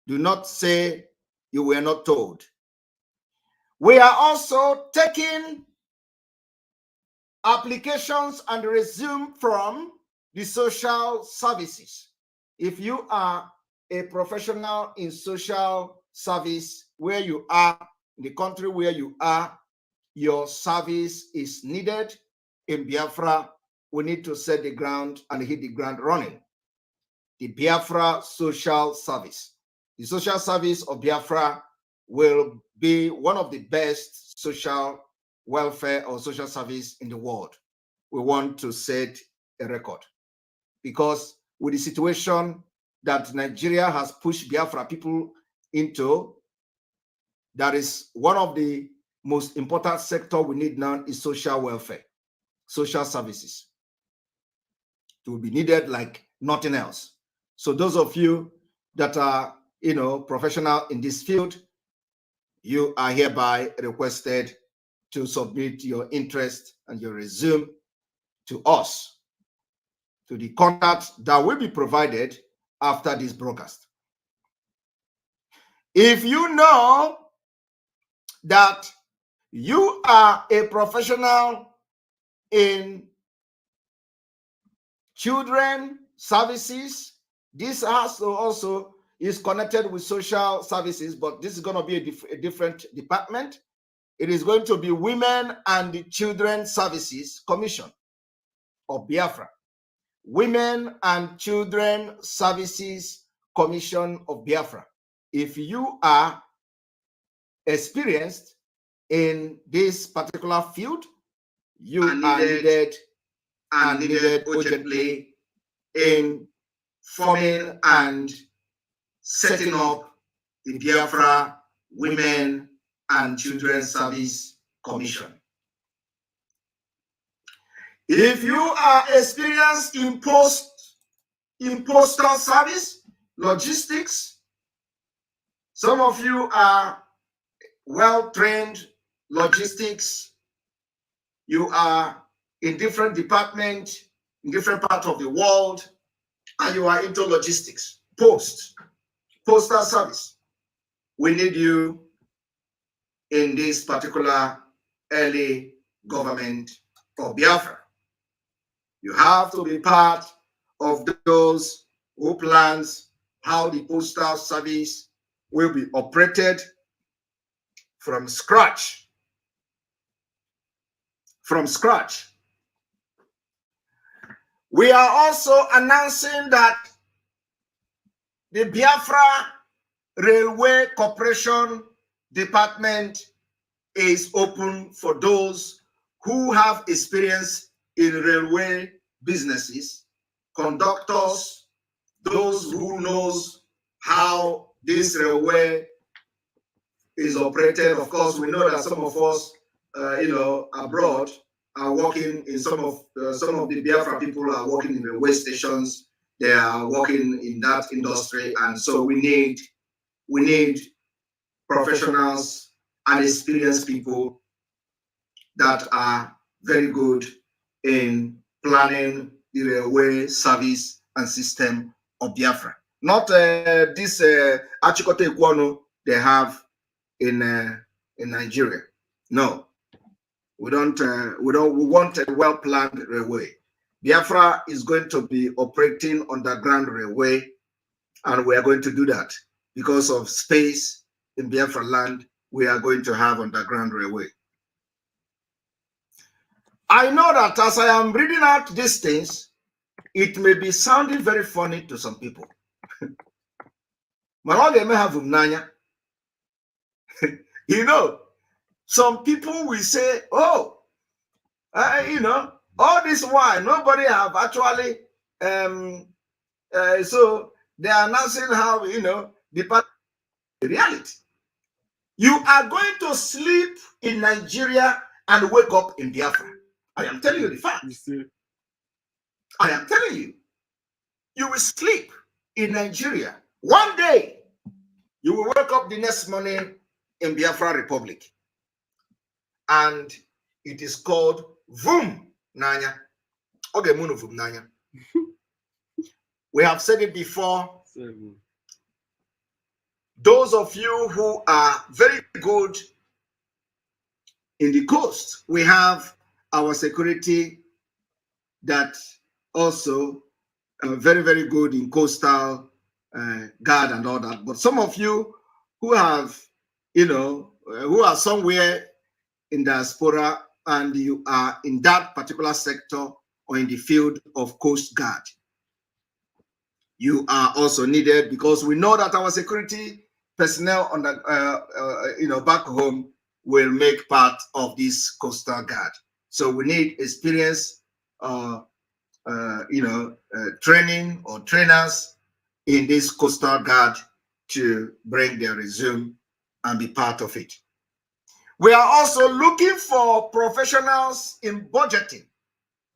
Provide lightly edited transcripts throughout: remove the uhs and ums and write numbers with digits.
Do not say you were not told. We are also taking applications and resume from the social services. If you are a professional in social service where you are, in the country where you are, your service is needed. In Biafra, we need to set the ground and hit the ground running. The Biafra social service. The social service of Biafra will be one of the best social welfare or social service in the world. We want to set a record because with the situation that Nigeria has pushed Biafra people into, that is one of the most important sector we need now is social welfare, social services. It will be needed like nothing else. So those of you that are, professional in this field, you are hereby requested to submit your interest and your resume to us, to the contact that will be provided after this broadcast. If you know that you are a professional in children services, this also is connected with social services, but this is going to be a different department. It is going to be Women and Children Services Commission of Biafra. Women and Children Services Commission of Biafra. If you are experienced in this particular field, you are needed urgently in forming and setting up the Biafra Women and Children Service Commission. If you are experienced in postal service, logistics, some of you are well-trained logistics, you are in different departments, in different parts of the world, and you are into logistics, postal service. We need you in this particular early government of Biafra. You have to be part of those who plans how the postal service will be operated from scratch. We are also announcing that the Biafra Railway Corporation Department is open for those who have experience in railway businesses, conductors, those who knows how this railway is operated. Of course, we know that some of us, abroad are working in some of the Biafra people are working in railway stations. They are working in that industry, and so we need professionals and experienced people that are very good in planning the railway service and system of Biafra. Not this Achikote Ikwonu they have in Nigeria. No, we don't. We want a well-planned railway. Biafra is going to be operating underground railway, and we are going to do that because of space in Biafra land. We are going to have underground railway. I know that as I am reading out these things, it may be sounding very funny to some people. Some people will say, oh, all this while, nobody have actually, so they are announcing how, the reality. You are going to sleep in Nigeria and wake up in Biafra. I am telling you the fact. I am telling you. You will sleep in Nigeria. One day, you will wake up the next morning in Biafra Republic. And it is called Vum Nanya. Okay, Vum Nanya. We have said it before. those of you who are very good in the coast, we have our security that also very, very good in coastal guard and all that. But some of you who have, who are somewhere in diaspora and you are in that particular sector or in the field of Coast Guard, you are also needed, because we know that our security personnel on the, back home will make part of this Coastal Guard. So we need experience, training or trainers in this Coastal Guard to bring their resume and be part of it. We are also looking for professionals in budgeting,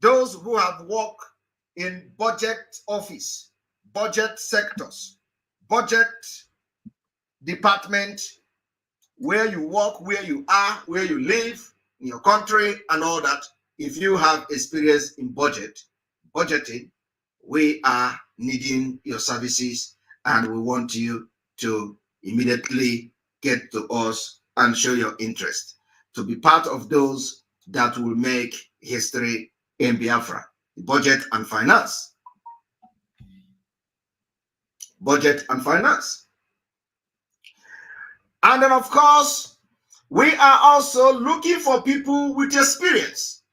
those who have worked in budget office, budget sectors, budget department, where you work, where you are, where you live, in your country, and all that. If you have experience in budgeting, we are needing your services, and we want you to immediately get to us and show your interest to be part of those that will make history in Biafra. Budget and finance. Budget and finance. And then, of course, we are also looking for people with experience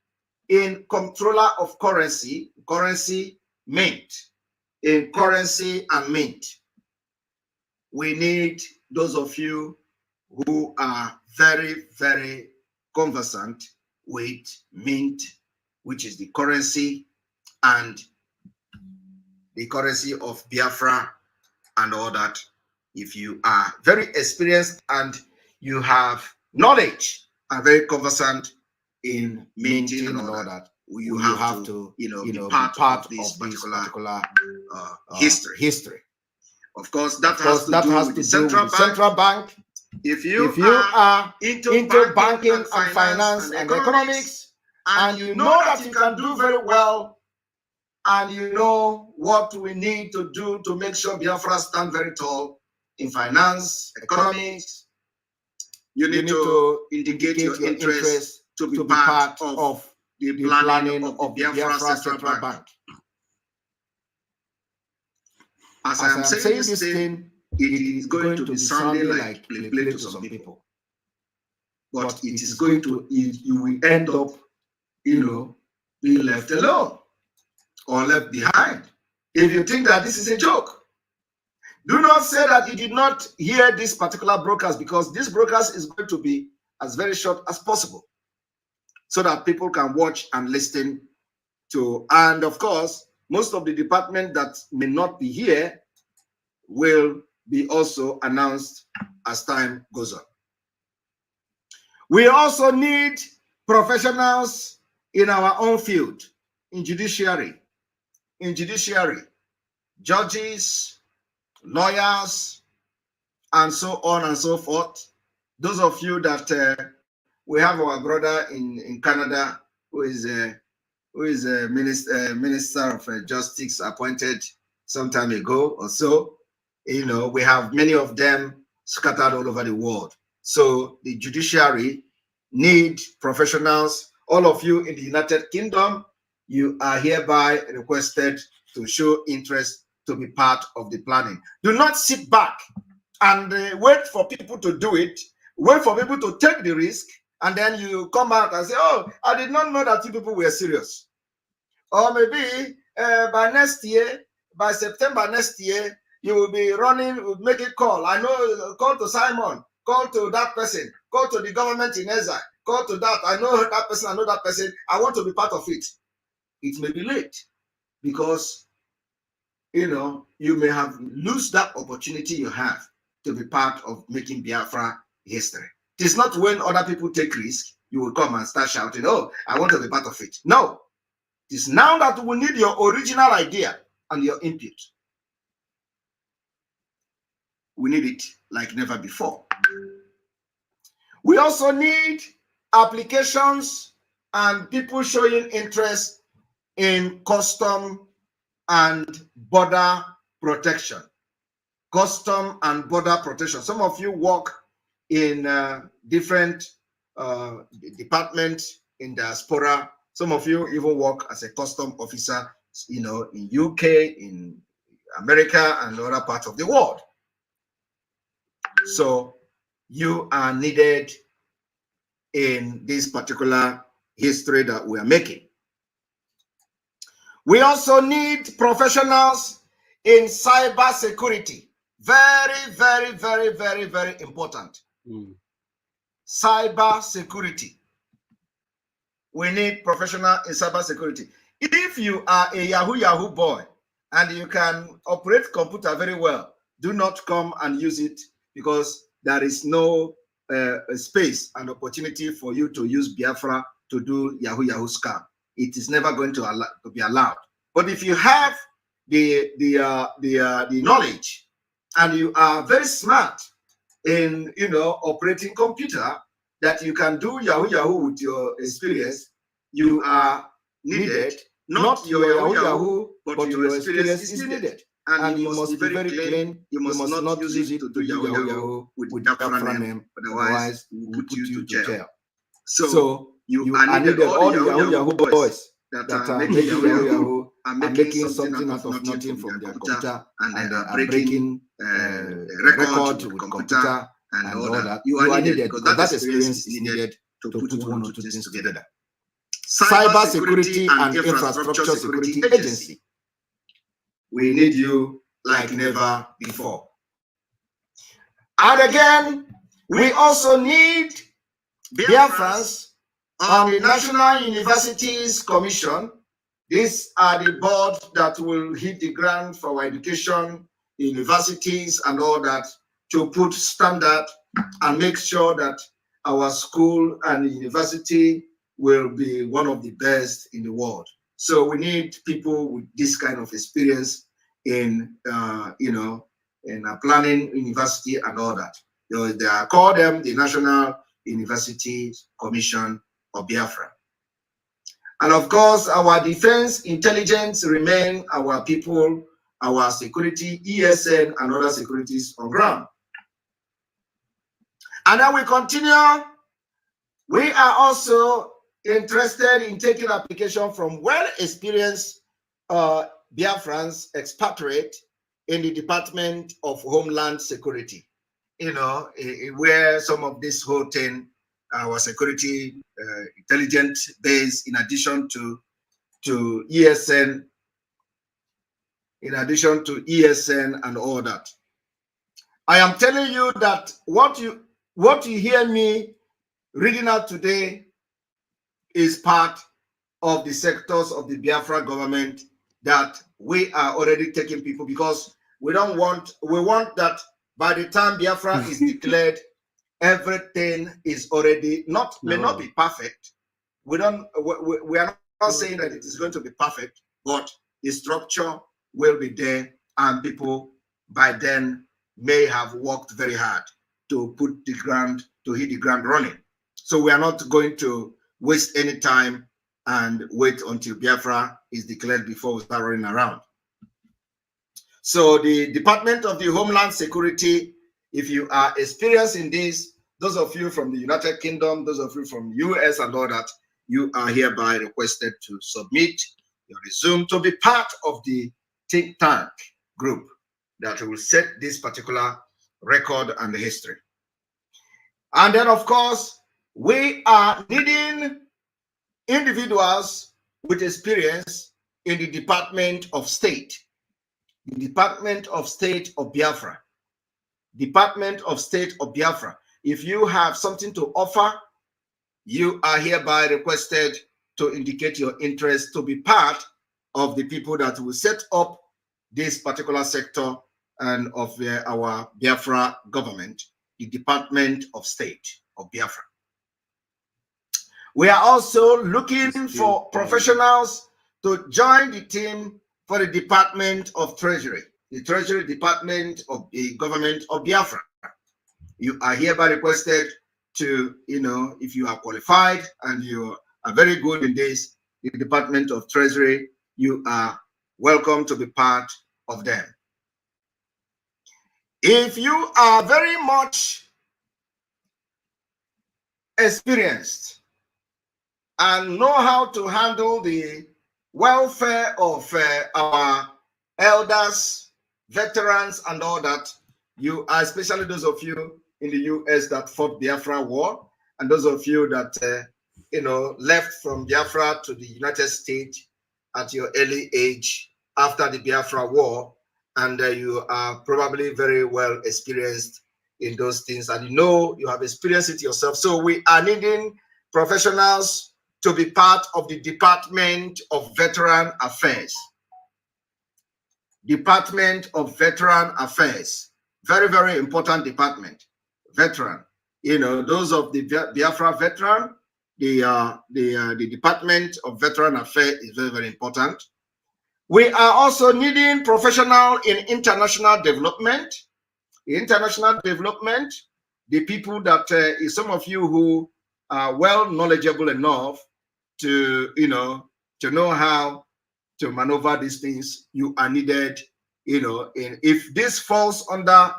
in controller of currency, mint, in currency and mint. We need those of you who are very, very conversant with mint, which is the currency, and the currency of Biafra and all that. If you are very experienced and you have knowledge and very conversant in minting and all that, you have to be part of this particular history. Of course, that has to do with the central bank. If you are into banking and finance and economics, and you know that you can do very well, and you know what we need to do to make sure Biafra stand very tall in finance, economics, you need to indicate your interest to be part of the planning of the Biafra Central Bank. As I am saying this thing, it is going to be sounding like play to some people. But it is going to, you will end up, being left alone or left behind. If you think that this is a joke, do not say that you did not hear this particular broadcast, because this broadcast is going to be as very short as possible so that people can watch and listen to. And of course, most of the department that may not be here will be also announced as time goes on. We also need professionals in our own field, in judiciary, judges, lawyers, and so on and so forth. Those of you that we have our brother in Canada who is a minister of justice appointed some time ago or so. We have many of them scattered all over the world. So the judiciary need professionals. All of you in the United Kingdom, you are hereby requested to show interest to be part of the planning. Do not sit back and wait for people to do it. Wait for people to take the risk, and then you come out and say, oh, I did not know that you people were serious. Or maybe by next year, by September next year, you will be running, will make a call. I know, call to Simon, call to that person, call to the government in exile, call to that. I know that person, I know that person. I want to be part of it. It may be late, because you may have lose that opportunity you have to be part of making Biafra history. It is not when other people take risk, you will come and start shouting, oh, I want to be part of it. No. It is now that we need your original idea and your input. We need it like never before. We also need applications and people showing interest in custom and border protection. custom and border protection. Some of you work in different departments in diaspora. Some of you even work as a custom officer, you know, in UK, in America, and other parts of the world. So you are needed in this particular history that we are making. We also need professionals in cyber security. Very, very, very, very, very important. Cyber security. We need professional in cyber security. If you are a Yahoo boy and you can operate computer very well, do not come and use it, because there is no space and opportunity for you to use Biafra to do Yahoo scam. It is never going to be allowed. But if you have the knowledge and you are very smart in, you know, operating computer, that you can do Yahoo with your experience, you are needed. Not your Yahoo, but your experience is needed. And you must be very clean. You must not use it to do Yahoo with BIAFRAN name, otherwise we will put you to jail. So you are needed. All the Yahoo boys that are making Yahoo and making something out of nothing from their computer, and are breaking record with computer and all that. You are needed, because that experience is needed to put one or two things together. Cyber Security and Infrastructure Security Agency. We need you like never before. And again, we also need Biafrans on the National Universities Commission. These are the boards that will hit the ground for our education, universities, and all that, to put standard and make sure that our school and university will be one of the best in the world. So we need people with this kind of experience in, you know, in planning university and all that. They call them the National University Commission of Biafra. And of course, our defense intelligence remain our people, our security, ESN, and other securities on ground. And then we continue. We are also interested in taking application from well-experienced Biafrans expatriate in the Department of Homeland Security. You know, where some of this whole thing, our security intelligence base, in addition to ESN, and all that. I am telling you that what you hear me reading out today is part of the sectors of the Biafra government that we are already taking people, because we want that by the time Biafra is declared, everything is already may not be perfect. We are not saying that it is going to be perfect, but the structure will be there, and people by then may have worked very hard to hit the ground running. So we are not going to waste any time and wait until Biafra is declared before we start running around. So the Department of the Homeland Security, if you are experienced in this, those of you from the United Kingdom, those of you from US and all that, you are hereby requested to submit your resume to be part of the think tank group that will set this particular record and history. And then, of course, we are needing individuals with experience in the Department of State. The Department of State of Biafra. Department of State of Biafra. If you have something to offer, you are hereby requested to indicate your interest to be part of the people that will set up this particular sector and of our Biafra government, the Department of State of Biafra. We are also looking for professionals to join the team for the Department of Treasury, the Treasury Department of the Government of Biafra. You are hereby requested to, if you are qualified and you are very good in this, the Department of Treasury, you are welcome to be part of them. If you are very much experienced and know how to handle the welfare of our elders, veterans, and all that, you are, especially those of you in the US that fought Biafra War, and those of you that left from Biafra to the United States at your early age after the Biafra War, and you are probably very well experienced in those things, and you have experienced it yourself. So we are needing professionals to be part of the Department of Veteran Affairs. Department of Veteran Affairs. Very, very important department. Veteran. Those of the Biafra veteran, the Department of Veteran Affairs is very, very important. We are also needing professional in international development. International development, the people that some of you who are well knowledgeable enough to know how to maneuver these things, you are needed. If this falls under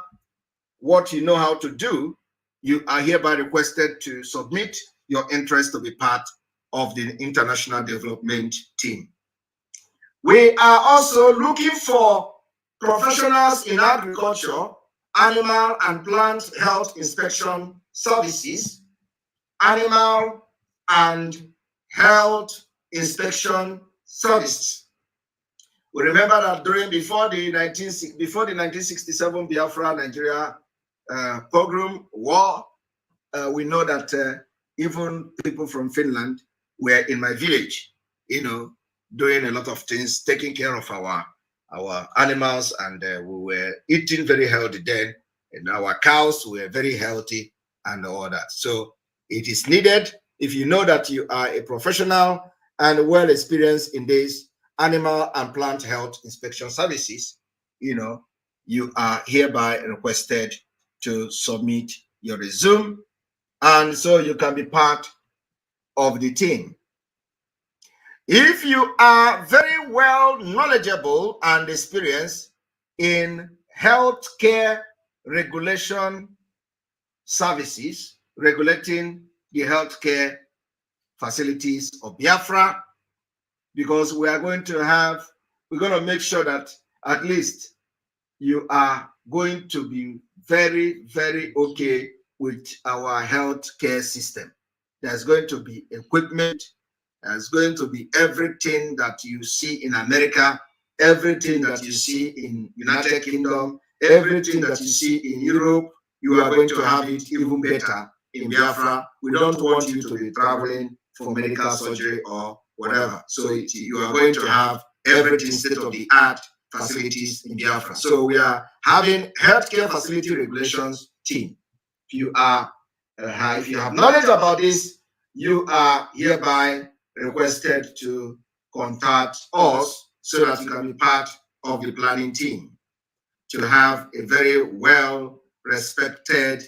what you know how to do, you are hereby requested to submit your interest to be part of the international development team. We are also looking for professionals in agriculture, animal and plant health inspection services, animal and health inspection services. We remember that before the 1967 Biafra Nigeria pogrom war, we know that even people from Finland were in my village, doing a lot of things, taking care of our animals, and we were eating very healthy then, and our cows were very healthy and all that. So it is needed, if you know that you are a professional and well experienced in this animal and plant health inspection services, you are hereby requested to submit your resume, and so you can be part of the team. If you are very well knowledgeable and experienced in healthcare regulation services, regulating the healthcare facilities of Biafra, because we're going to make sure that at least you are going to be very, very okay with our healthcare system. There's going to be equipment. There's going to be everything that you see in America, everything that you see in United Kingdom, everything that you see in Europe. You are going to have it even better in Biafra. We don't want you to be traveling for medical surgery or whatever. So you are going to have everything state-of-the-art facilities in Biafra. So we are having healthcare facility regulations team. If you have knowledge about this, you are hereby requested to contact us so that you can be part of the planning team to have a very well respected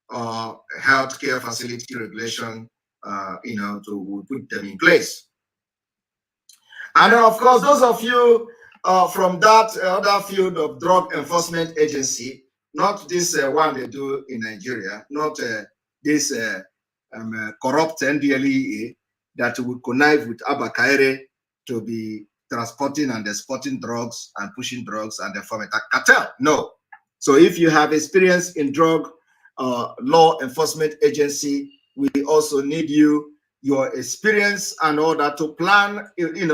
healthcare facility regulation, to put them in place. And then, of course, those of you from that other field of drug enforcement agency, not this one they do in Nigeria, not this corrupt NDLEA that will connive with Abba Kaire to be transporting and exporting drugs and pushing drugs and form a cartel. No. So if you have experience in drug law enforcement agency, we also need your experience and all that to plan,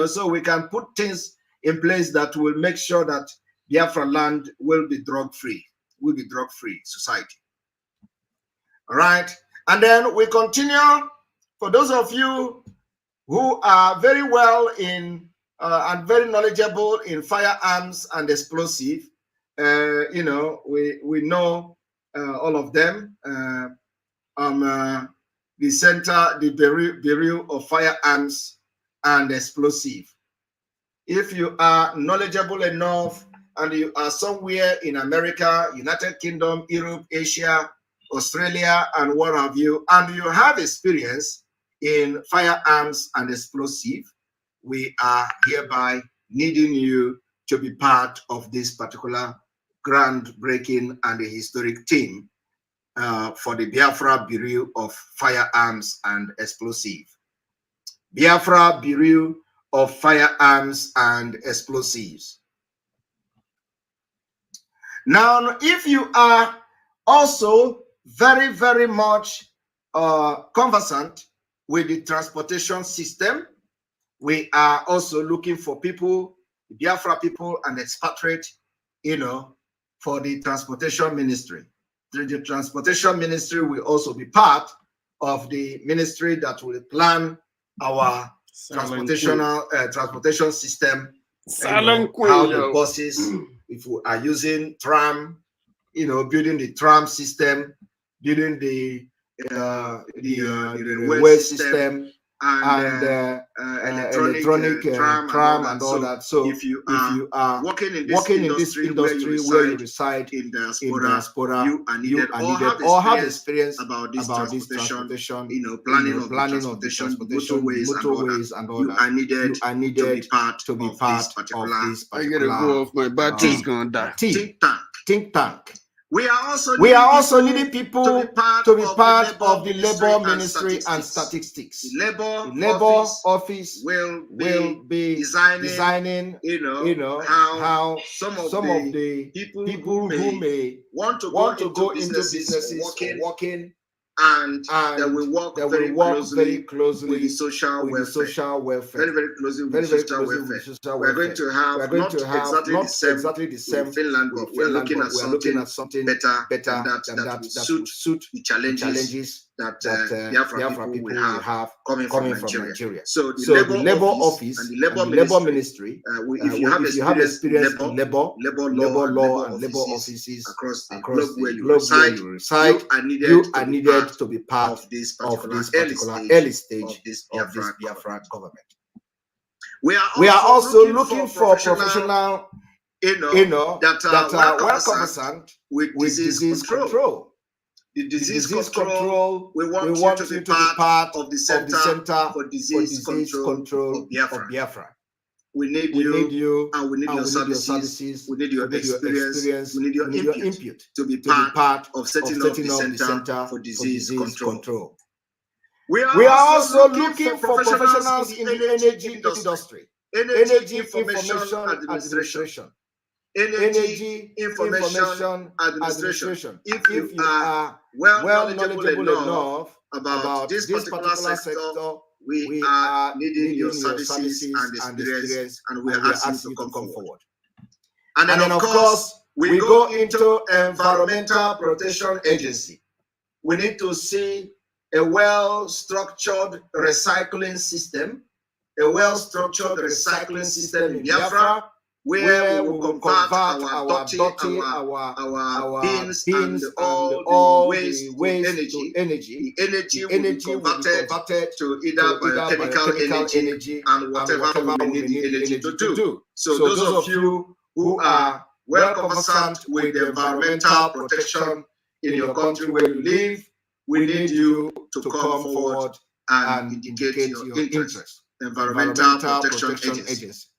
so we can put things in place that will make sure that Biafra land will be drug-free society. All right. And then we continue. For those of you who are very well in and very knowledgeable in firearms and explosive, we know all of them. The Center, the Bureau of Firearms and Explosive. If you are knowledgeable enough and you are somewhere in America, United Kingdom, Europe, Asia, Australia, and what have you, and you have experience in firearms and explosive, we are hereby needing you to be part of this particular groundbreaking and a historic team for the Biafra Bureau of Firearms and Explosive. Biafra Bureau of Firearms and Explosives. Now, if you are also very, very much conversant with the transportation system, we are also looking for people, Biafra people and expatriate, for the transportation ministry. The transportation ministry will also be part of the ministry that will plan our transportation system. How the buses, if we are using tram, building the tram system, building the railway system, and electronic tram and all that. So if you are working in this industry where you reside in diaspora, you are needed or have experience about this transportation, planning of transportation, motorways and all that. You are needed to be part of this particular. I gotta go off, my battery's gonna die. Think tank. We are also needing people to be part of the Labor Ministry and Statistics. The Labor Office will be designing how some of the people who may want to go into businesses working, and they will work very closely with the social welfare. Very closely with social welfare. We're going to have not exactly the same in Finland, but we're looking at something better than that will suit the challenges that Biafra people will have coming from Nigeria. So the Labor Office and the Labor Ministry, if you have experience in labor law and labor offices across the globe where you reside, you are needed to be part of this particular early stage of this Biafra government. We are also looking for professional, that are well conversant with disease control. The disease control, we want you to be part of the Center for Disease Control of Biafra. We need you, and we need your services, we need your experience, we need your input to be part of setting up the Center for Disease Control. We are also looking for professionals in the energy industry, energy information administration. Energy information administration. If you are well knowledgeable enough about this particular sector, we are needing your services and experience, and we are asking you to come forward. And then, of course, we go into Environmental Protection Agency. We need to see a well-structured recycling system, in Biafra, where we will convert our dirty, our bins and all the waste to energy. The energy will be converted to either biochemical energy and whatever we need the energy to do. So those of you who are well conversant with the environmental protection in your country where you live, we need you to come forward and indicate your interest. Environmental Protection Agency.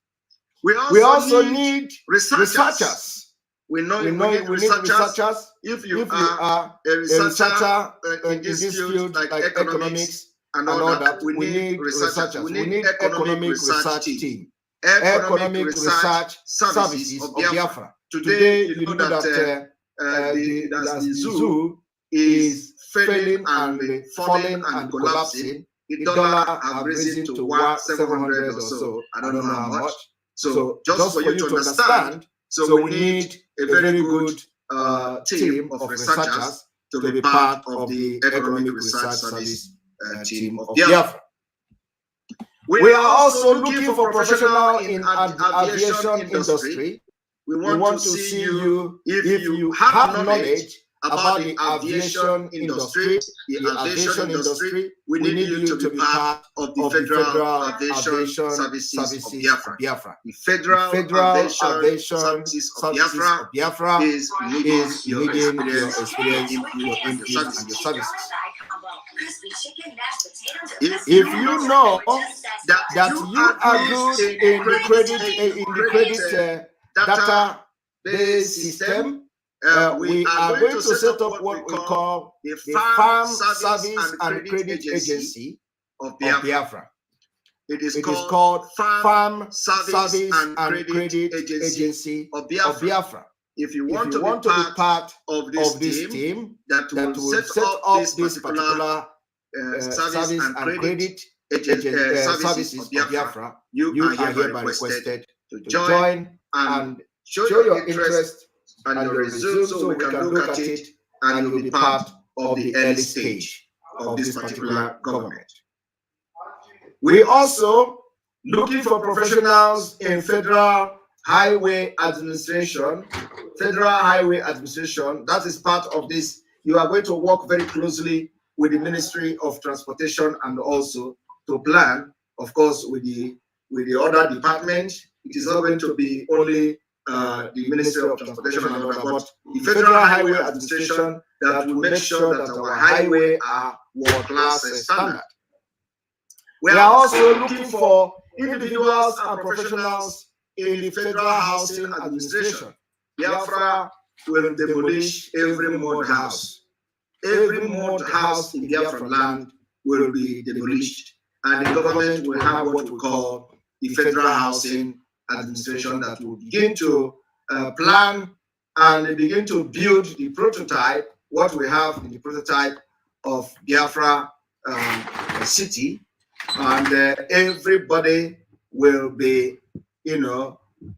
We also need researchers. We need researchers. If you are a researcher in this field, like economics and all that, we need researchers. We need economic research team, economic research services of Biafra. Today, you know that the zoo is failing and falling and collapsing. The dollar has risen to 700 or so. I don't know how much. So just for you to understand, so we need a very good team of researchers to be part of the Economic Research Service team of Biafra. We are also looking for professionals in the aviation industry. We want to see you, if you have knowledge about the aviation industry, we need you to be part of the Federal Aviation Services of Biafra. The Federal Aviation Services of Biafra is needing your experience, your input, and your services. If you know that you are good in the credit data based system. We are going to set up what we call the Farm Service and Credit Agency of Biafra. It is called Farm Service and Credit Agency of Biafra. If you want to be part of this team that will set up this particular service and credit services of Biafra, you are hereby requested to join and show your interest and your resume so we can look at it, and you will be part of the early stage of this particular government. We also looking for professionals in Federal Highway Administration. Federal Highway Administration, that is part of this. You are going to work very closely with the Ministry of Transportation and also to plan, of course, with the other department. It is not going to be only the Ministry of Transportation and all that, but the Federal Highway Administration that will make sure that our highway are world-class standard. We are also looking for individuals and professionals in the Federal Housing Administration. Biafra will demolish every mud house. Every mud house in Biafra land will be demolished, and the government will have what we call the Federal Housing Administration that will begin to plan and begin to build the prototype, what we have in the prototype of Biafra city, and everybody will be,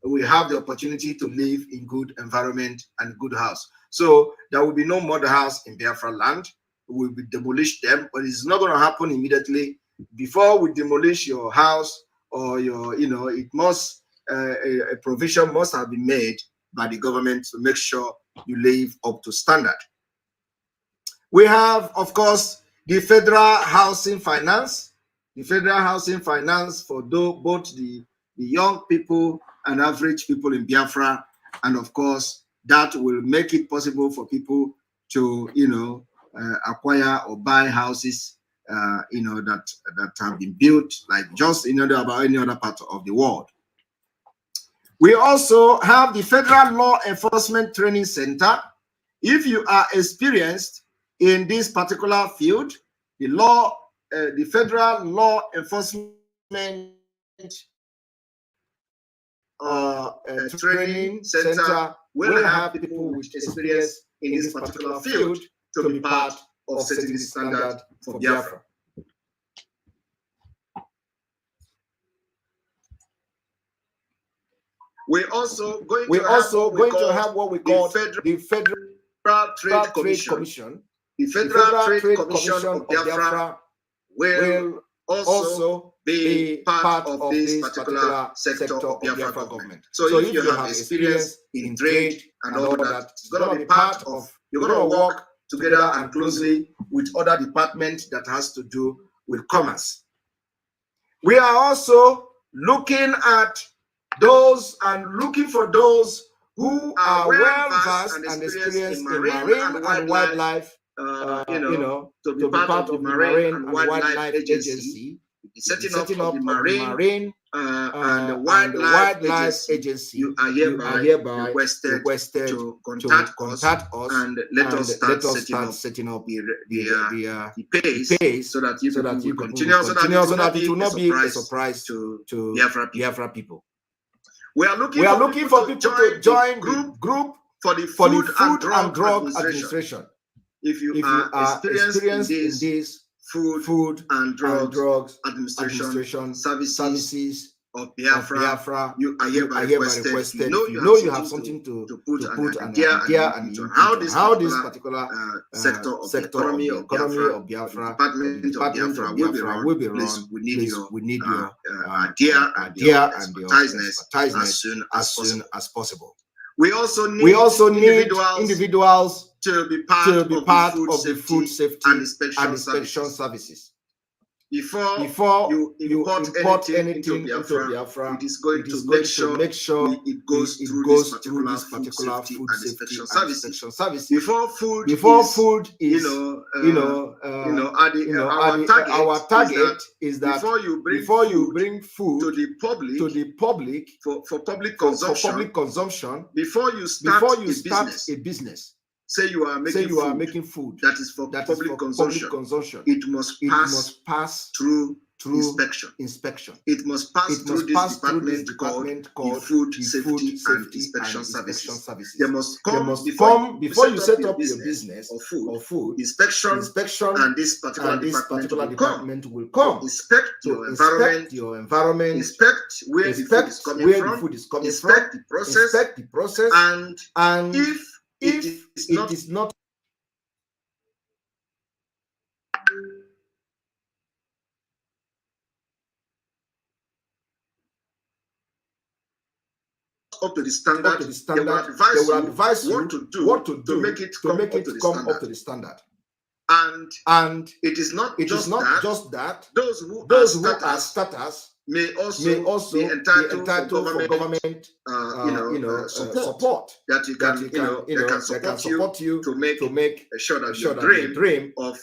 we have the opportunity to live in good environment and good house. So there will be no mud house in Biafra land. We will demolish them, but it's not going to happen immediately. Before we demolish your house or your, it must, a provision must have been made by the government to make sure you live up to standard. We have, of course, the Federal Housing Finance. The Federal Housing Finance for both the young people and average people in Biafra, and of course, that will make it possible for people to, acquire or buy houses, that have been built like just about any other part of the world. We also have the Federal Law Enforcement Training Center. If you are experienced in this particular field, the Federal Law Enforcement Training Center will have people with experience in this particular field to be part of setting the standard for Biafra. We're also going to have what we call the Federal Trade Commission. The Federal Trade Commission of Biafra will also be part of this particular sector of Biafra government. So if you have experience in trade and all that, it's going to be part of, you're going to work together and closely with other departments that has to do with commerce. We are also looking at those and looking for those who are well-versed and experienced in marine and wildlife, to be part of the Marine and Wildlife Agency, the setting up of the Marine and the Wildlife Agency. You are hereby requested to contact us and let us start setting up the pace so that you can continue, so that it will not be a surprise to Biafra people. We are looking for people to join group for the Food and Drug Administration. If you are experienced in this food and drugs administration services of Biafra, you are hereby requested. You know you have something to put an idea and how this particular sector of economy of Biafra, department of Biafra will be run. We need your idea and your expertise as soon as possible. We also need individuals to be part of the food safety and inspection services. before you import anything into Biafra, it is going to make sure it goes through this particular food safety and inspection service. Before food is our target is that before you bring food to the public for public consumption, before you start a business. Say you are making food that is for public consumption. It must pass through inspection. It must pass through this department called the Food Safety and Inspection Services. They must come before you set up your business or food inspection, and this particular department will come inspect your environment, inspect where the food is coming from, inspect the process, and if it is not up to the standard, they will advise you what to do to make it come up to the standard. And it is not just that. Those who are starters may also be entitled for government support that can support you to make sure that your dream of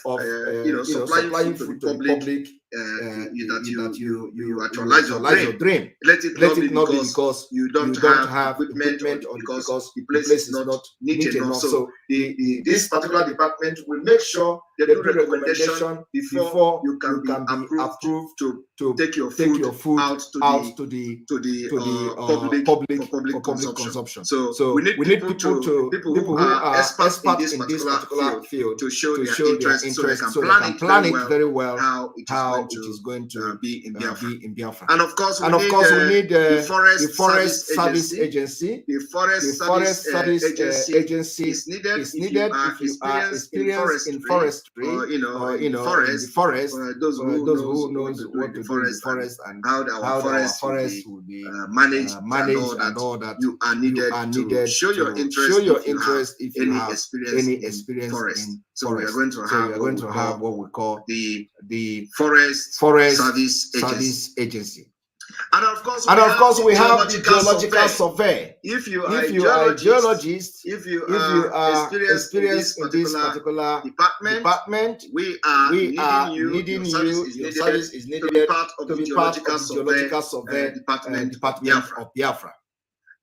supplying food to the public that you actualize your dream. Let it not be because you don't have equipment or because the place is not neat enough. So this particular department will make sure they do recommendation before you can be approved to take your food out to the public consumption. So we need people who are experts in this particular field to show their interest so they can plan it very well how it is going to be in Biafra. And of course, we need the Forest Service Agency. The Forest Service Agency is needed if you are experienced in forestry or in the forest. Those who knows what to do in the forest and how our forest will be managed and all that. You are needed to show your interest if you have any experience in forest. So we are going to have what we call the Forest Service Agency. And of course, we have the geological survey. If you are a geologist, if you are experienced in this particular department, we are needing you. Your service is needed to be part of the geological survey department of Biafra.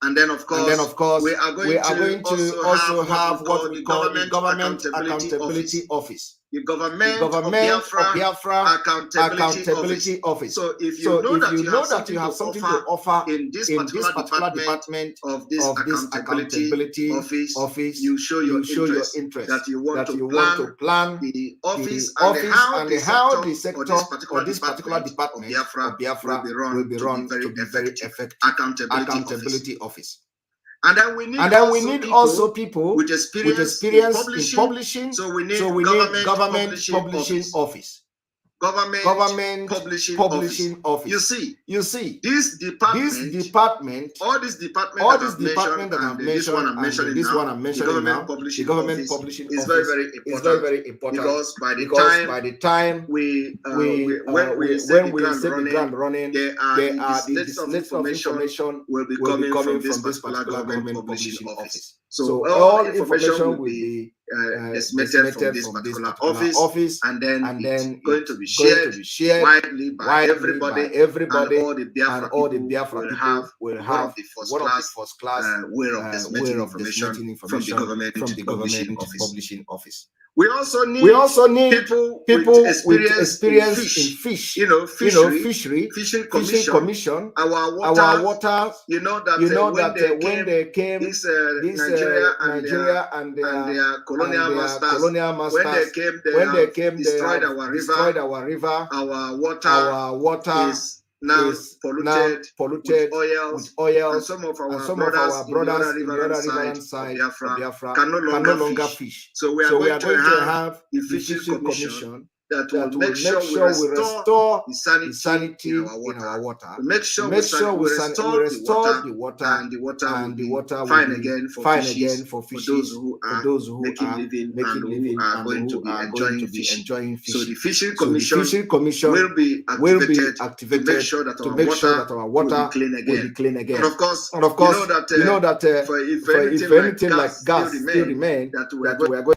And then, of course, we are going to also have what we call the Government Accountability Office. The Government of Biafra Accountability Office. So if you know that you have something to offer in this particular department of this accountability office, you show your interest that you want to plan the office and how the sector or this particular department of Biafra will be run to be very effective. Accountability Office. And then we need also people with experience in publishing. So we need Government Publishing Office. Government Publishing Office. You see, this department, all these departments that I've mentioned, and this one I'm mentioning now, the Government Publishing Office is very important because by the time when we set the ground running, there are the list of information will be coming from this particular Government Publishing Office. So all information will be estimated from this particular office, and then it's going to be shared widely by everybody, and all the Biafra people will have one of the first class way of estimating information from the Government Publishing Office. We also need people with experience in fish, fishery commission. Our waters. You know that when they came, this Nigeria and their colonial masters, when they came, destroyed our river. Our water is now polluted with oil, and some of our brothers in the other riverine side of Biafra can no longer fish. So we are going to have the Fishing Commission that will make sure we restore the sanity in our water. To make sure we restore the water, and the water fine again for fishes, for those who are making living and who are going to be enjoying fishing. So the Fishing Commission will be activated to make sure that our water will be clean again. And of course, you know that if anything like gas still remain, that we are going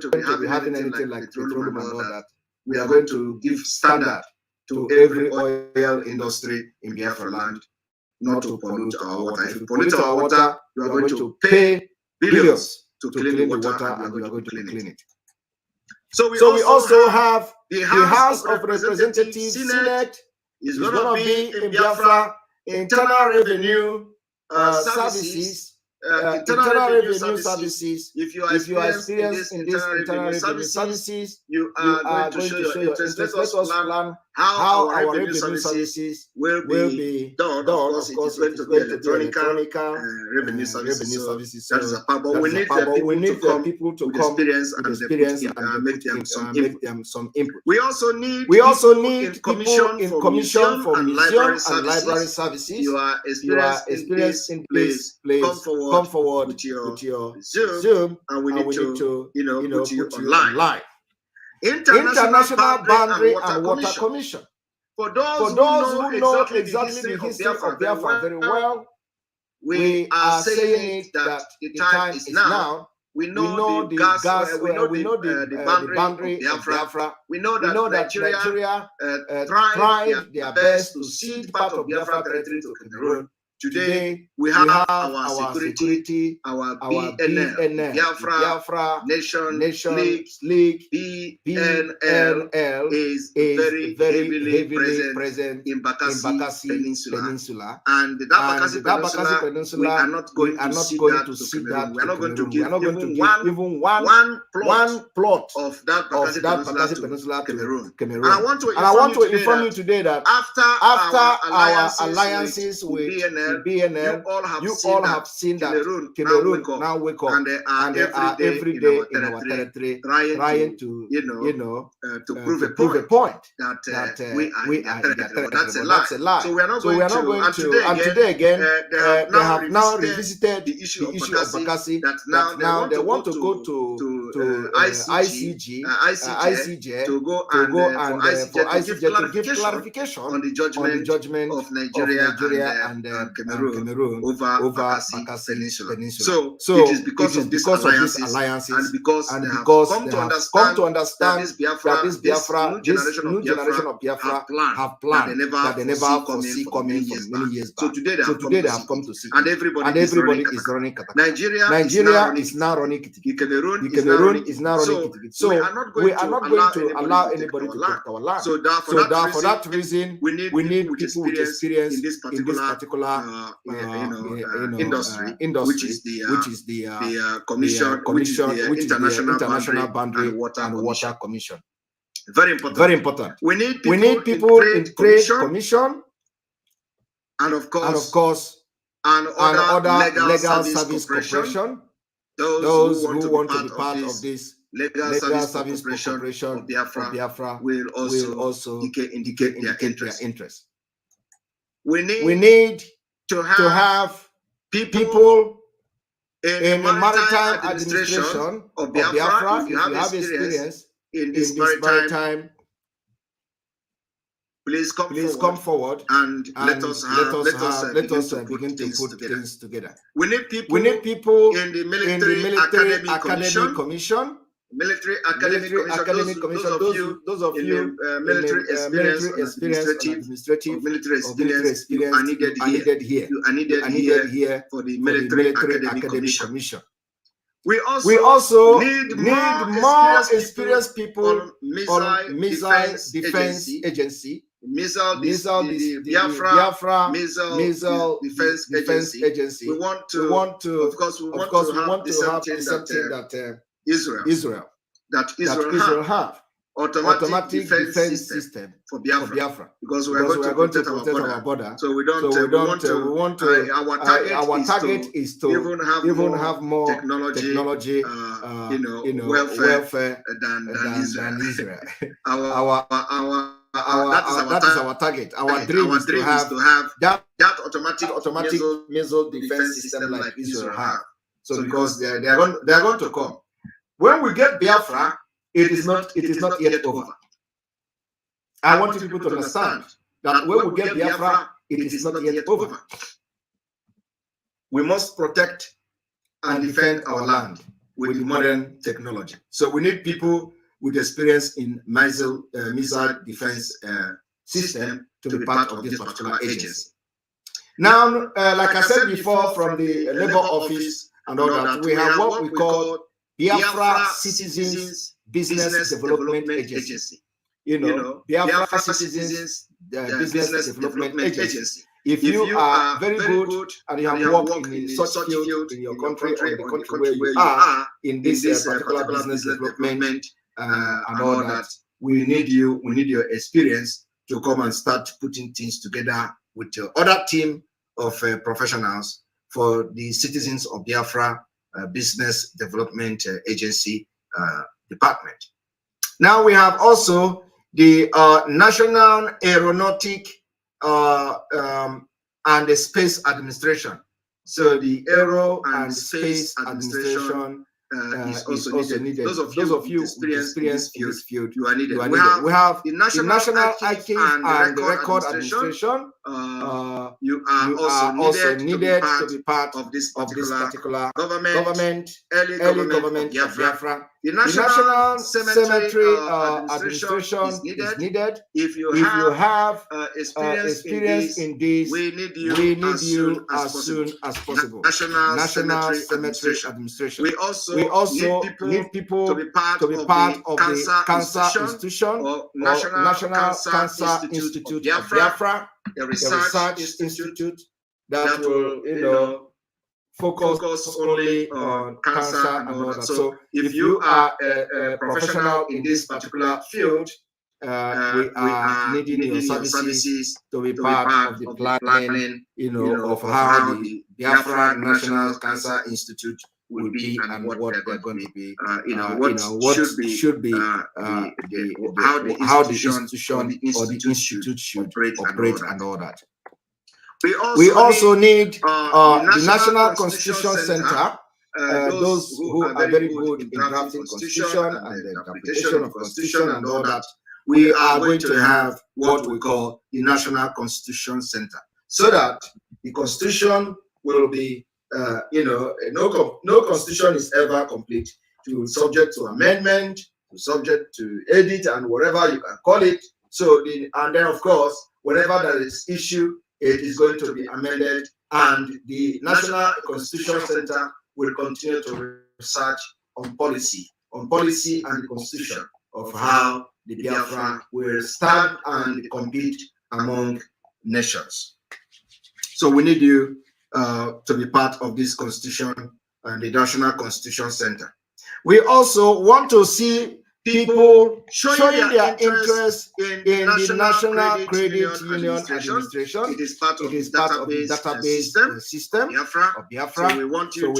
to be having anything like petroleum and all that, we are going to give standard to every oil industry in Biafra land not to pollute our water. If you pollute our water, you are going to pay billions to clean the water, and we are going to clean it. So we also have the House of Representatives Senate is going to be in Biafra. Internal Revenue Services. Internal revenue services. If you are experienced in this internal revenue services, you are going to show your interest. Let us plan how our revenue services will be done. Of course, it is going to be electronic revenue services. So that is a part. But we need the people to come with experience and make them some input. We also need people in commission for museum and library services. You are experienced in place. Come forward with your Zoom, and we need to put you online. International Boundary and Water Commission. For those who know exactly the history of Biafra very well, we are saying it that the time is now. We know the boundary of Biafra. We know that Nigeria tried their best to cede part of Biafra territory to Cameroon. Today, we have our security, our BNL, Biafra Nation League, BNL is very heavily present in Bakassi Peninsula. And that Bakassi Peninsula, we are not going to see that. We are not going to give even one plot of that Bakassi Peninsula to Cameroon. And I want to inform you today that after our alliances with BNL, you all have seen that Cameroon now wake up, and they are every day in our territory trying to prove a point that we are in their territory. That's a lie. So we are not going to. And today again, they have now revisited the issue of Bakassi. That now they want to go to ICJ to go and for ICJ to give clarification on the judgment of Nigeria and Cameroon over Bakassi Peninsula. So it is because of these alliances and because they have come to understand that this Biafra, this new generation of Biafra have planned that they never foresee coming from many years back. So today they have come to see, and everybody is running Kataka. Nigeria is now running Kitiki. Cameroon is now running Kitiki. So we are not going to allow anybody to take our land. So for that reason, we need people with experience in this particular industry, which is the commission, which is the International Boundary and Water Commission. Very important. We need people in Trade Commission, and of course, other legal service corporation. Those who want to be part of this legal service corporation of Biafra will also indicate their interest. We need to have people in the maritime administration of Biafra. If you have experience in this maritime, please come forward and let us begin to put things together. We need people in the Military Academy Commission. Military Academy Commission. Those of you military experience, you are needed here for the Military Academy Commission. We also need more experienced people on Missile Defense Agency. The Biafra Missile Defense Agency. We want to have something that Israel have. automatic defense system for Biafra. Because we are going to protect our border. So we want to our target is to even have more technology welfare than Israel. That is our target. Our dream is to have that automatic missile defense system like Israel have. So because they are going to come. When we get Biafra, it is not yet over. I want people to understand that when we get Biafra, it is not yet over. We must protect and defend our land with modern technology. So we need people with experience in missile defense system to be part of this particular agency. Now, like I said before, from the Labour Office and all that, we have what we call Biafra Citizens Business Development Agency. Biafra Citizens Business Development Agency. If you are very good and you have worked in such field in your country or in the country where you are in this particular business development and all that, we need your experience to come and start putting things together with your other team of professionals for the Citizens of Biafra Business Development Agency Department. Now we have also the National Aeronautic and the Space Administration. So the Aero and Space Administration is also needed. Those of you with experience in this field, you are needed. We have the National Archive and the Record Administration. You are also needed to be part of this particular government, early government of Biafra. The National Cemetery Administration is needed. If you have experience in this, we need you as soon as possible. National Cemetery Administration. We also need people to be part of the Cancer Institution or National Cancer Institute of Biafra, a research institute that will, focus only on cancer and all that. So if you are a professional in this particular field, we are needing your services to be part of the planning, of how the Biafra National Cancer Institute will be and what they're going to be, what should be how the institution or the institute should operate and all that. We also need the National Constitution Center. Those who are very good in drafting constitution and the interpretation of constitution and all that. We are going to have what we call the National Constitution Center, so that the constitution will be, no constitution is ever complete. To subject to amendment, to subject to edit, and whatever you can call it. So, and then of course, whenever there is issue, it is going to be amended, and the National Constitution Center will continue to research on policy and the constitution of how the Biafra will stand and compete among nations. So we need you to be part of this constitution and the National Constitution Center. We also want to see people showing their interest in the National Credit Union Administration. It is part of the database system of Biafra. So we want you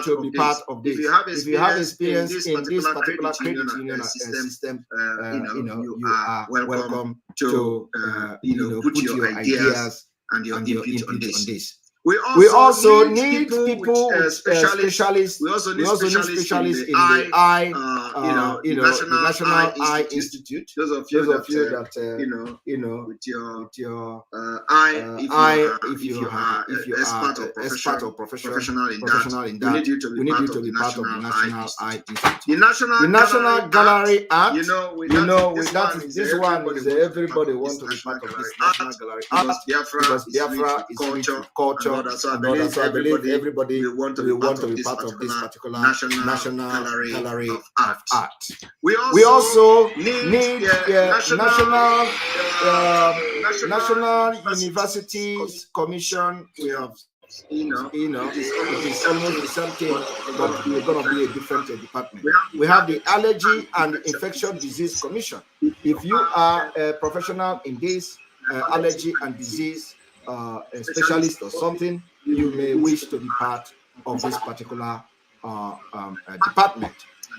to be part of this. If you have experience in this particular credit union system, you are welcome to put your ideas and your input on this. We also need people specialists. We also need specialists in the eye, the National Eye Institute. Those of you that with your eye, if you are expert or professional in that, we need you to be part of the National Eye Institute. The National Gallery Art. This one is everybody wants to be part of this National Gallery Art because Biafra is rich with culture. So I believe everybody will want to be part of this particular National Gallery of Art. We also need National Universities Commission. We have it is almost the same thing, but we're going to be a different department. We have the Allergy and Infectious Disease Commission. If you are a professional in this allergy and disease specialist or something, you may wish to be part of this particular department,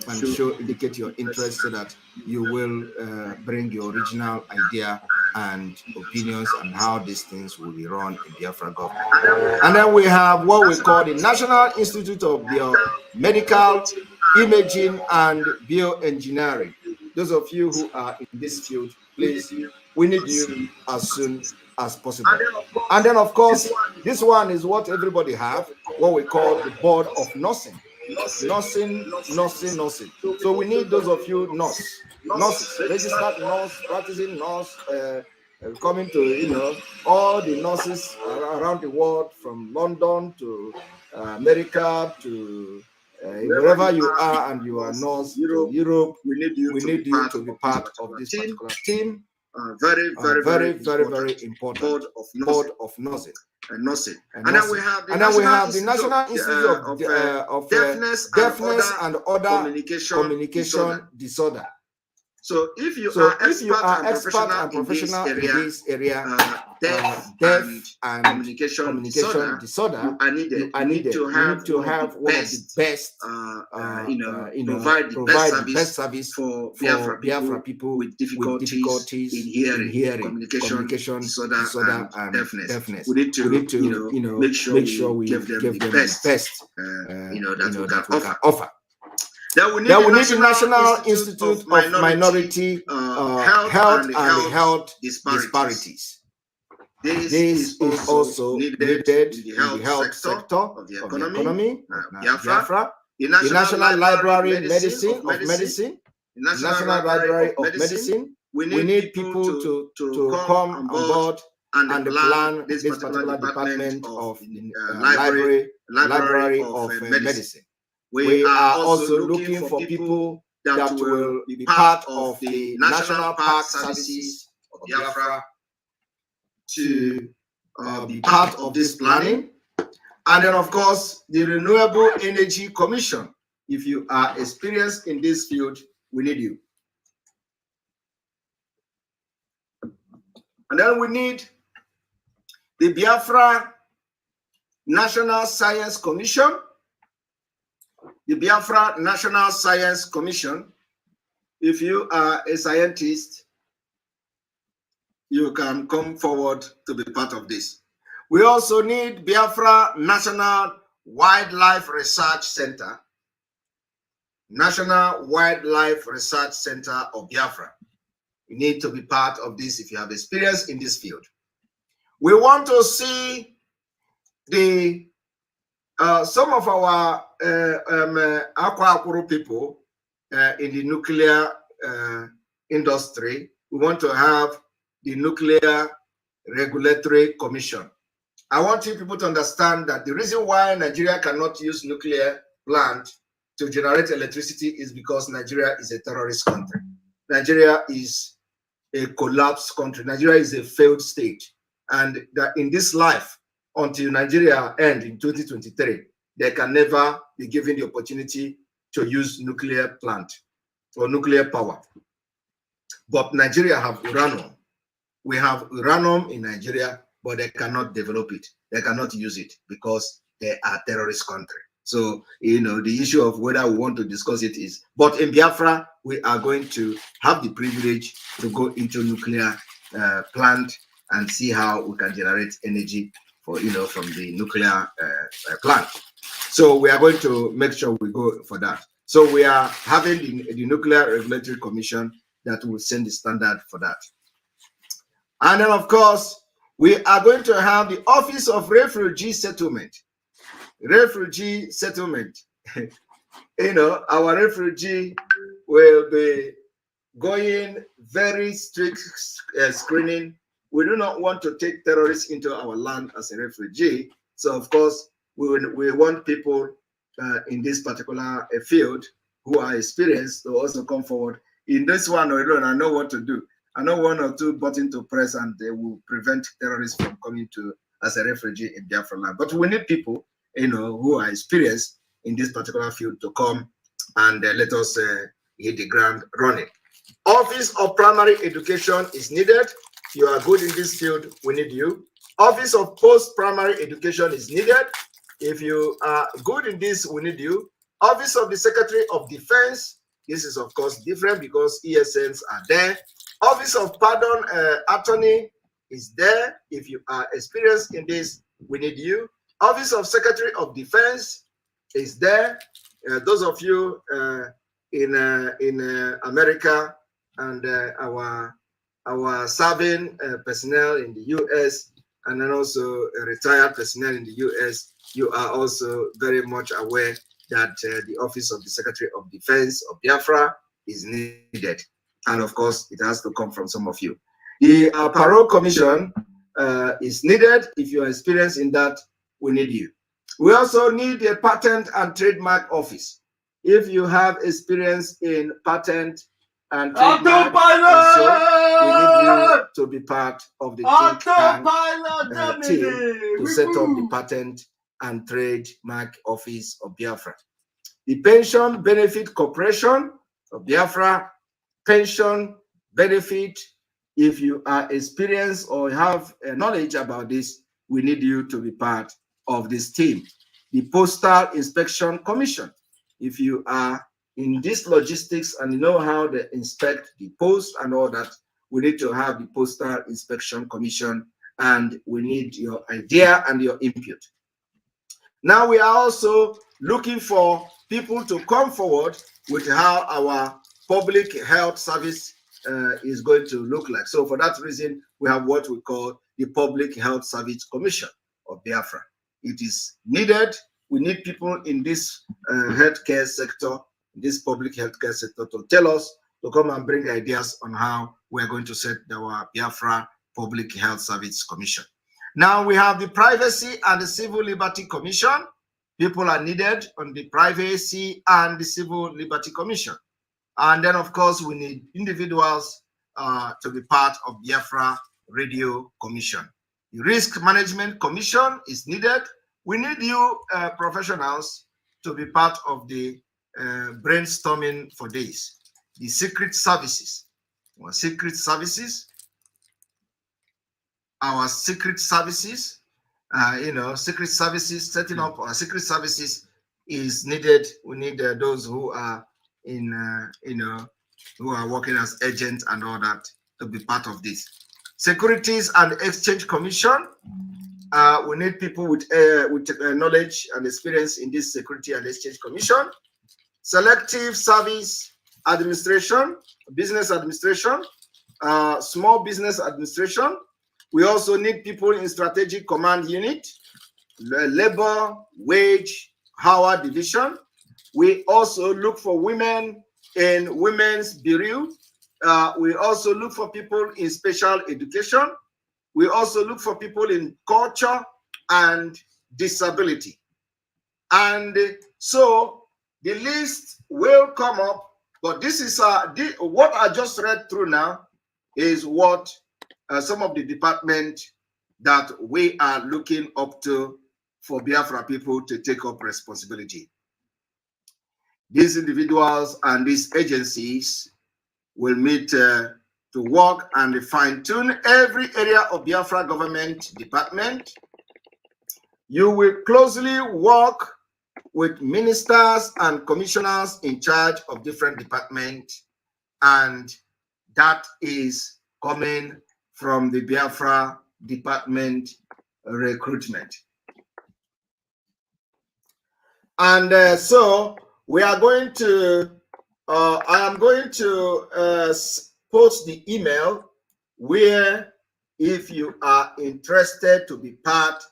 and indicate your interest so that you will bring your original idea and opinions on how these things will be run in Biafra government. And then we have what we call the National Institute of Biomedical Imaging and Bioengineering. Those of you who are in this field, please, we need you as soon as possible. And then, of course, this one is what everybody have, what we call the Board of Nursing. Nursing. So we need those of you nurses, registered nurse, practicing nurse, coming to, all the nurses around the world, from London to America to wherever you are, and you are nurse to Europe, we need you to be part of this particular team. Very important board of nursing. And then we have the National Institute of Deafness and Other Communication Disorder. So if you are expert and professional in this area, deaf and communication disorder, you are needed. You need to have one of the best, provide the best service for Biafra people with difficulties in hearing, communication disorder, and deafness. We need to make sure we give them the best that we can offer. Then we need the National Institute of Minority Health and Health Disparities. This is also needed in the health sector of the economy, Biafra. The National Library of Medicine, we need people to come on board and plan this particular department of Library of Medicine. We are also looking for people that will be part of the National Park Services of Biafra to be part of this planning. And then, of course, the Renewable Energy Commission. If you are experienced in this field, we need you. And then we need the Biafra National Science Commission. The Biafra National Science Commission, if you are a scientist, you can come forward to be part of this. We also need Biafra National Wildlife Research Center, National Wildlife Research Center of Biafra. You need to be part of this if you have experience in this field. We want to see the some of our Akwa people in the nuclear industry. We want to have the Nuclear Regulatory Commission. I want you people to understand that the reason why Nigeria cannot use nuclear plant to generate electricity is because Nigeria is a terrorist country. Nigeria is a collapsed country. Nigeria is a failed state. And that in this life, until Nigeria ends in 2023, they can never be given the opportunity to use nuclear plant or nuclear power. But Nigeria have uranium. We have uranium in Nigeria, but they cannot develop it. They cannot use it because they are a terrorist country. So, the issue of whether we want to discuss it is, but in Biafra, we are going to have the privilege to go into nuclear plant and see how we can generate energy for, from the nuclear plant. So we are going to make sure we go for that. So we are having the Nuclear Regulatory Commission that will send the standard for that. And then, of course, we are going to have the Office of Refugee Settlement. Refugee settlement. Our refugee will be going very strict screening. We do not want to take terrorists into our land as a refugee. So, of course, we want people in this particular field who are experienced to also come forward. In this one alone, I know what to do. I know one or two buttons to press, and they will prevent terrorists from coming to as a refugee in Biafra land. But we need people, who are experienced in this particular field to come and let us hit the ground running. Office of Primary Education is needed. You are good in this field, we need you. Office of Post-Primary Education is needed. If you are good in this, we need you. Office of the Secretary of Defense, this is of course different because ESNs are there. Office of Pardon Attorney is there. If you are experienced in this, we need you. Office of Secretary of Defense is there. Those of you in America and our serving personnel in the US, and then also retired personnel in the US, you are also very much aware that the Office of the Secretary of Defense of Biafra is needed. And of course, it has to come from some of you. The Parole Commission is needed. If you are experienced in that, we need you. We also need a Patent and Trademark Office. If you have experience in patent and trademark, we need you to be part of the team to set up the Patent and Trademark Office of Biafra. The Pension Benefit Corporation of Biafra, pension benefit. If you are experienced or have knowledge about this, we need you to be part of this team. The Postal Inspection Commission. If you are in this logistics and you know how to inspect the post and all that, we need to have the Postal Inspection Commission, and we need your idea and your input. Now we are also looking for people to come forward with how our public health service is going to look like. So for that reason, we have what we call the Public Health Service Commission of Biafra. It is needed. We need people in this healthcare sector, this public healthcare sector, to tell us, to come and bring ideas on how we're going to set our Biafra Public Health Service Commission. Now we have the Privacy and the Civil Liberty Commission. People are needed on the Privacy and the Civil Liberty Commission. And then, of course, we need individuals to be part of Biafra Radio Commission. The Risk Management Commission is needed. We need you professionals to be part of the brainstorming for this. The Secret Services. Our secret services, secret services, setting up our secret services is needed. We need those who are in, who are working as agents and all that to be part of this. Securities and Exchange Commission. We need people with knowledge and experience in this Security and Exchange Commission. Selective Service Administration, Business Administration, Small Business Administration. We also need people in Strategic Command Unit, Labor, Wage, Hour Division. We also look for women in Women's Bureau. We also look for people in Special Education. We also look for people in Culture and Disability. And so the list will come up, but this is what I just read through now is what some of the departments that we are looking up to for Biafra people to take up responsibility. These individuals and these agencies will meet to work and fine-tune every area of Biafra government department. You will closely work with ministers and commissioners in charge of different departments, and that is coming from the Biafra department recruitment. And so we are going to, I am going to post the email where, if you are interested to be part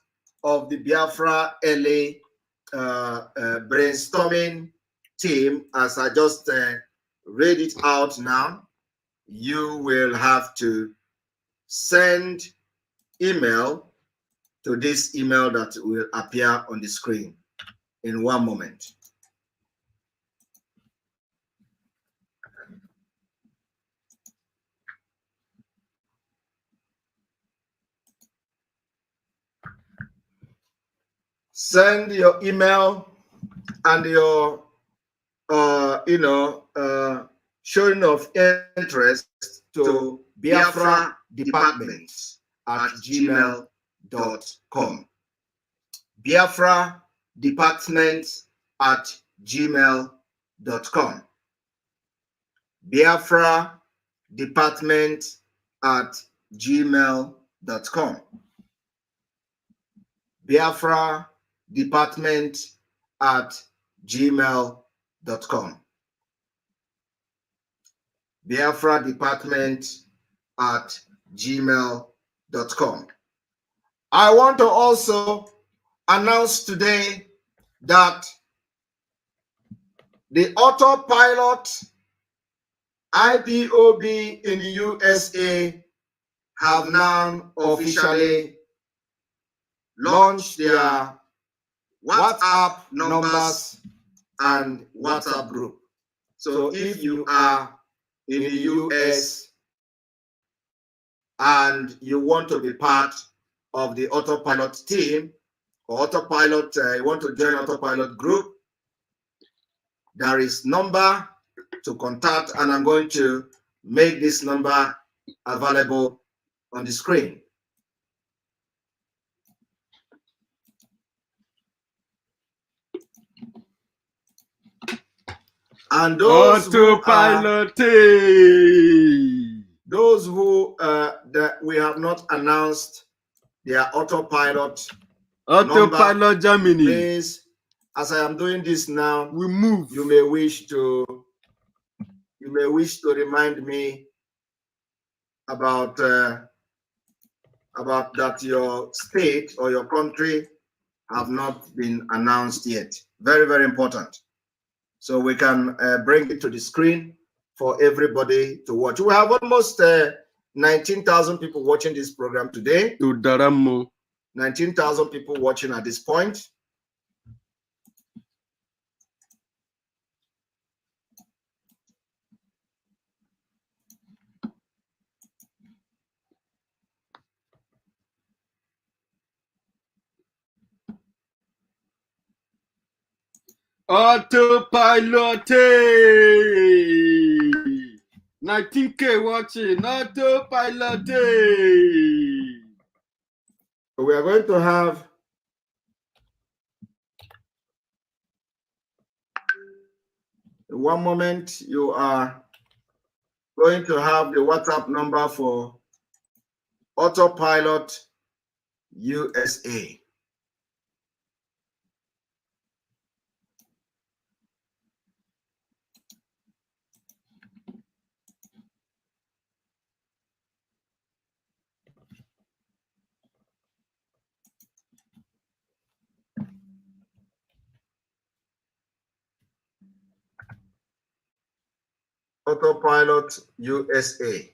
of the Biafra LA brainstorming team, as I just read it out now, you will have to send email to this email that will appear on the screen in one moment. send your email and your showing of interest to Biafra Department at gmail.com. Biafra Department at gmail.com. Biafra Department at gmail.com. Biafra Department at gmail.com. Biafra Department at gmail.com. I want to also announce today that the autopilot IPOB in the USA have now officially launched their WhatsApp numbers and WhatsApp group. So if you are in the US and you want to be part of the autopilot team or autopilot, you want to join autopilot group, there is number to contact, and I'm going to make this number available on the screen. And those autopilot, those who that we have not announced their autopilot number, Germany. Please, as I am doing this now, We move. You may wish to remind me about that your state or your country have not been announced yet. Very, very important. So we can bring it to the screen for everybody to watch. We have almost 19,000 people watching this program today. 19,000 people watching at this point. Autopilot, 19K watching. Autopilot. We are going to have in one moment. You are going to have the WhatsApp number for Autopilot USA. Autopilot USA.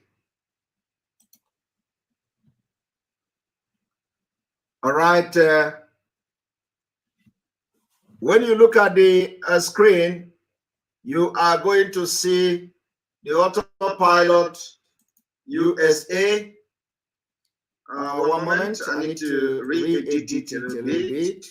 All right. When you look at the screen, you are going to see the Autopilot USA. One moment, I need to re-edit it a little bit.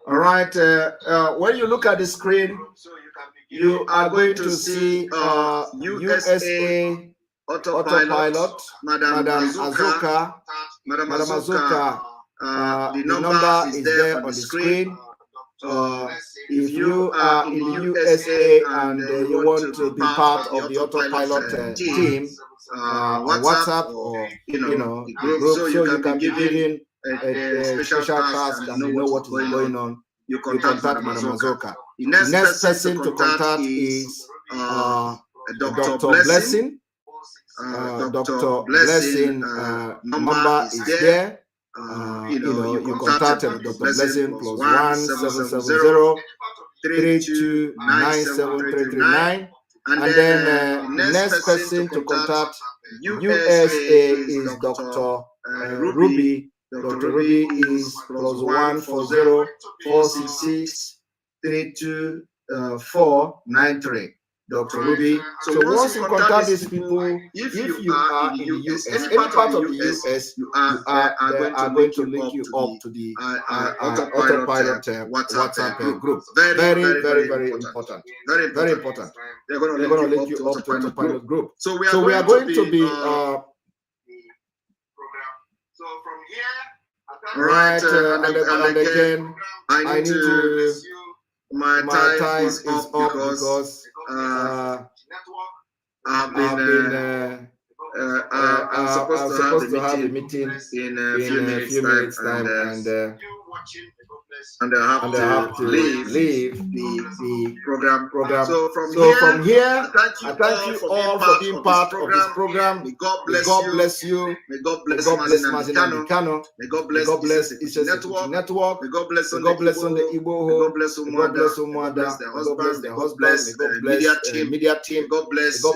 All right, when you look at the screen, you are going to see USA Autopilot, Madam Azuka. Madam Azuka, the number is there on the screen. If you are in the USA and you want to be part of the autopilot team on WhatsApp or the group, so you can be given a special task and you know what is going on, you contact Madam Azuka. The next person to contact is Dr. Blessing. Dr. Blessing number is there. You contact Dr. Blessing +1 770 3297339, and then next person to contact USA is Dr. Ruby. Dr. Ruby is +140-466-32493. Dr. Ruby. So once you contact these people, if you are in the US, any part of the US, they are going to link you up to the autopilot WhatsApp group. Very important. Very important. They're going to link you up to autopilot group. So we are going to be program. So from here, right, and again, I need to. My time is up because I'm supposed to have a meeting in a few minutes time, and I have to leave the program. So from here, I thank you all for being part of this program. May God bless you. May God bless Mazina Kano. May God bless Isha Network. May God bless on the Igbo. May God bless Umuada. May God bless the husband. May God bless media team. May God bless you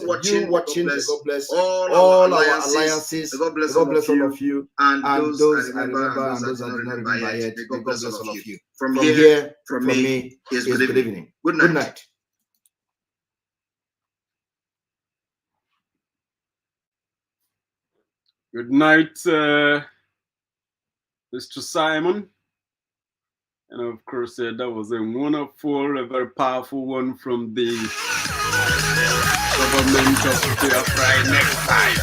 watching. May God bless all our alliances. May God bless all of you. And those I remember and those I do not remember yet. May God bless all of you. From here, from me, is good evening. Good night. Good night, Mr. Simon. And of course, that was a wonderful, a very powerful one from the government of BIAFRAN next time.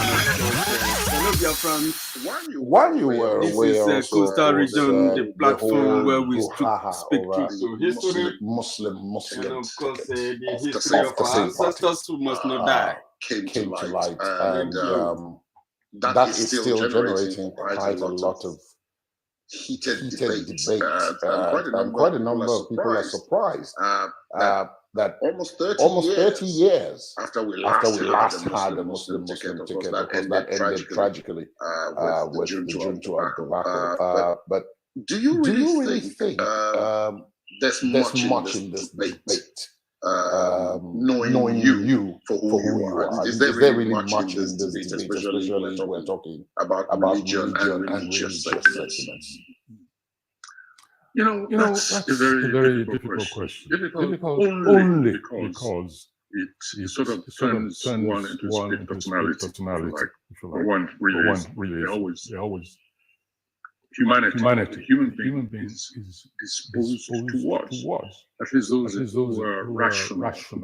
And of course, hello, BIAFRAN. While you were away, this is Coastal Region, the platform where we speak truth to history. Muslim, and of course, the history of the our same ancestors who must not die. came to light, and that is still generating quite a lot of heated debate, and quite a number of people are surprised that almost 30 years after we last had a Muslim ticket, because that ended tragically with the Junta debacle. But do you really think there's much in this debate? Knowing you for who you are, is there really much in this debate, especially when we're talking about religion and religious sentiments? That's a very difficult question. Difficult only because it sort of turns one into split personality, if you like. One really is. They're always humanity. Human beings is disposed towards. At least those who are rational, actually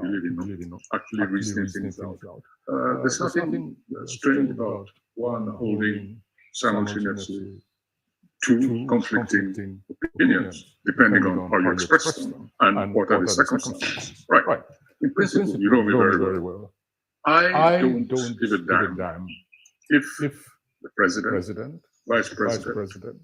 reasoning things out. There's nothing strange about one holding simultaneously two conflicting opinions, depending on how you express them and what are the circumstances. Right. In principle, you know me very well. I don't give a damn if the president, vice president,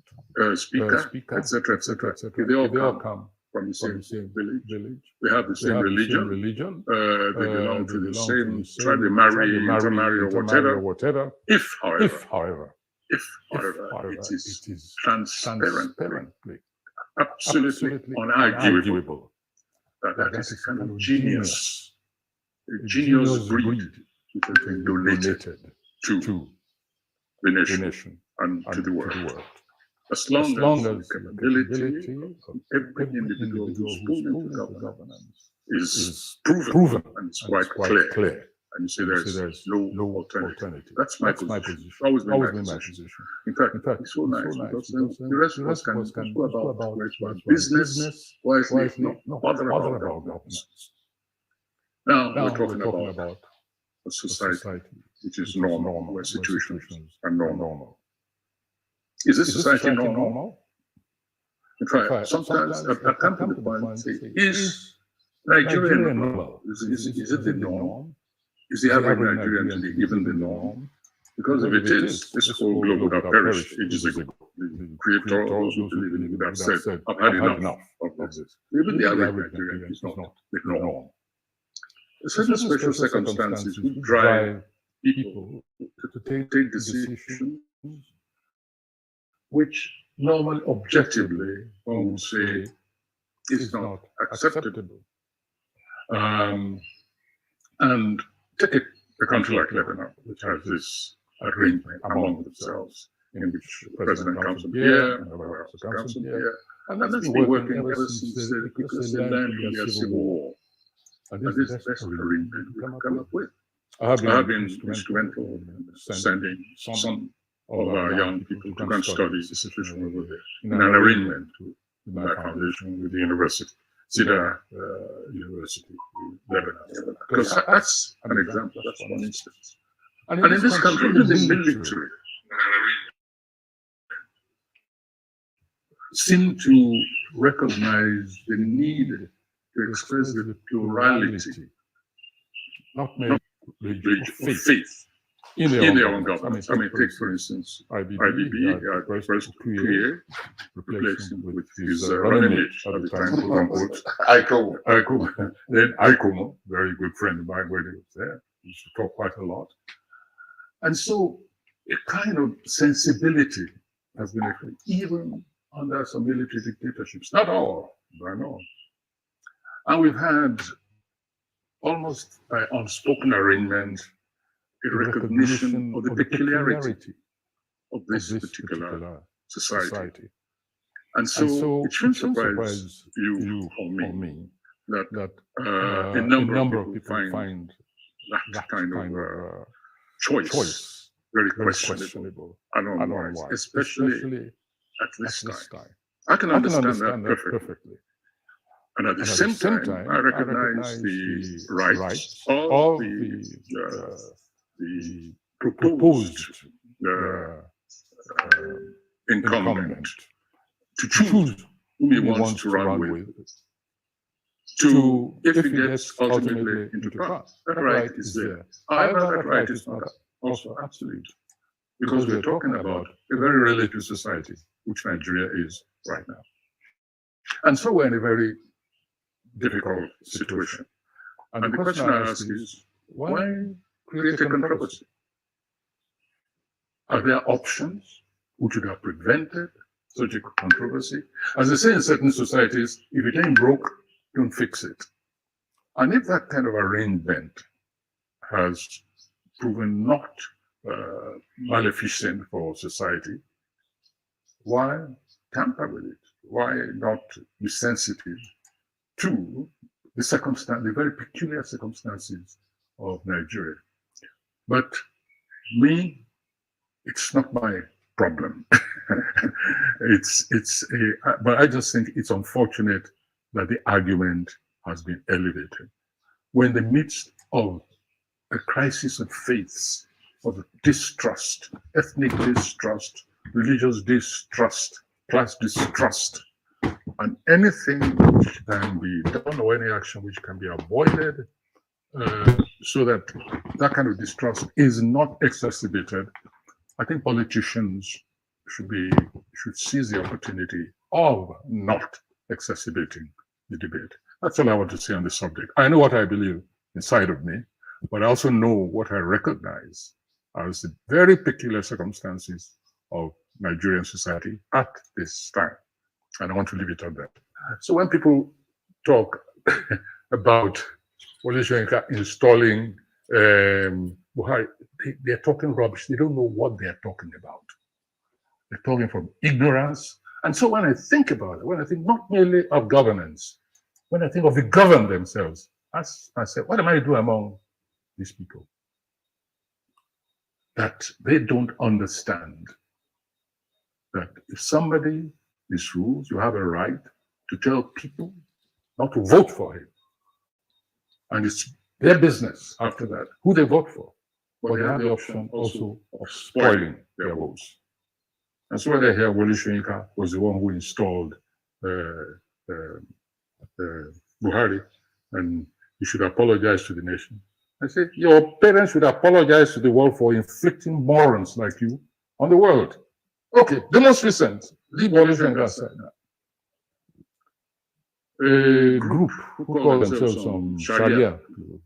speaker, etc., if they all come from the same village, they have the same religion, they belong to the same tribe, they marry, intermarry, or whatever. If, however, it is transparently, absolutely unarguable that is a kind of genius, a genius breed which has been donated to the nation and to the world. As long as the capability of every individual who's put into governance is proven and it's quite clear. And you say there's no alternative. That's my position. Always been my position. In fact, it's so nice because the rest of us can go about business, wisely, not bother about governance. Now we're talking about a society which is normal, where situations are normal. Is this society normal? In fact, sometimes I come to the point and say, is Nigeria normal? Is it the norm? Is the average Nigerian even the norm? Because if it is, this whole globe would have perished ages ago. The creator, those who believe in it, would have said, I've had enough of this. Even the average Nigerian is not the norm. Certain special circumstances would drive people to take decisions which normally, objectively, one would say is not acceptable. And take a country like Lebanon, which has this arrangement among themselves, in which the president comes from here, another also comes from here. And that's been working ever since because they learned from their civil war. And this is the best arrangement we can come up with. I have been instrumental in sending some of our young people to go and study the situation over there in an arrangement with my foundation, with the university, Cedar University, Lebanon. Because that's an example, that's one instance. And in this country, the military seem to recognize the need to express the plurality, not merely of faith in their own government. I mean, take for instance IBB, the first clear, replacing with his running mate at the time, quote unquote, Ekpa. Then Ekpa, very good friend of mine when he was there, we used to talk quite a lot. And so a kind of sensibility has been achieved, even under some military dictatorships. Not all, but I know. And we've had almost by unspoken arrangement a recognition of the peculiarity of this particular society. And so it shouldn't surprise you or me that a number of people find that kind of choice very questionable and unwise, especially at this time. I can understand that perfectly. And at the same time, I recognize the rights of the proposed incumbent to choose whom he wants to run with, to if he gets ultimately into power. That right is there. However, that right is not also absolute, because we're talking about a very relative society, which Nigeria is right now. And so we're in a very difficult situation. And the question I ask is, why create a controversy? Are there options which would have prevented such a controversy? As they say in certain societies, if it ain't broke, don't fix it. And if that kind of arrangement has proven not maleficent for society, why tamper with it? Why not be sensitive to the very peculiar circumstances of Nigeria? But me, it's not my problem. But I just think it's unfortunate that the argument has been elevated. We're in the midst of a crisis of faiths, of distrust, ethnic distrust, religious distrust, class distrust, and anything which can be done or any action which can be avoided so that that kind of distrust is not exacerbated. I think politicians should seize the opportunity of not exacerbating the debate. That's all I want to say on the subject. I know what I believe inside of me, but I also know what I recognize as the very peculiar circumstances of Nigerian society at this time. And I want to leave it at that. So when people talk about Wole Soyinka installing Buhari, they're talking rubbish. They don't know what they're talking about. They're talking from ignorance. And so when I think about it, when I think not merely of governance, when I think of the governed themselves, I say, what am I doing among these people? That they don't understand that if somebody misrules, you have a right to tell people not to vote for him. And it's their business after that, who they vote for. But they have the option also of spoiling their votes. And so when I hear Wole Soyinka was the one who installed Buhari, and he should apologize to the nation. I say, your parents should apologize to the world for inflicting morons like you on the world. Okay, the most recent, leave Wole Soyinka aside now. A group who call themselves some Sharia people,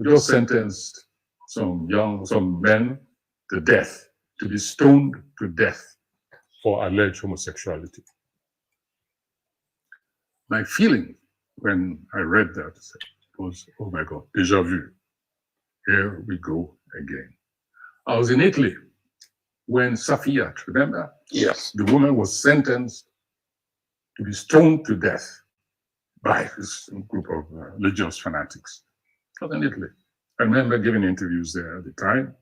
just sentenced some men to death, to be stoned to death for alleged homosexuality. My feeling when I read that was, oh my God, déjà vu. Here we go again. I was in Italy when Safiyat, remember? Yes. The woman was sentenced to be stoned to death by this group of religious fanatics. It was in Italy. I remember giving interviews there at the time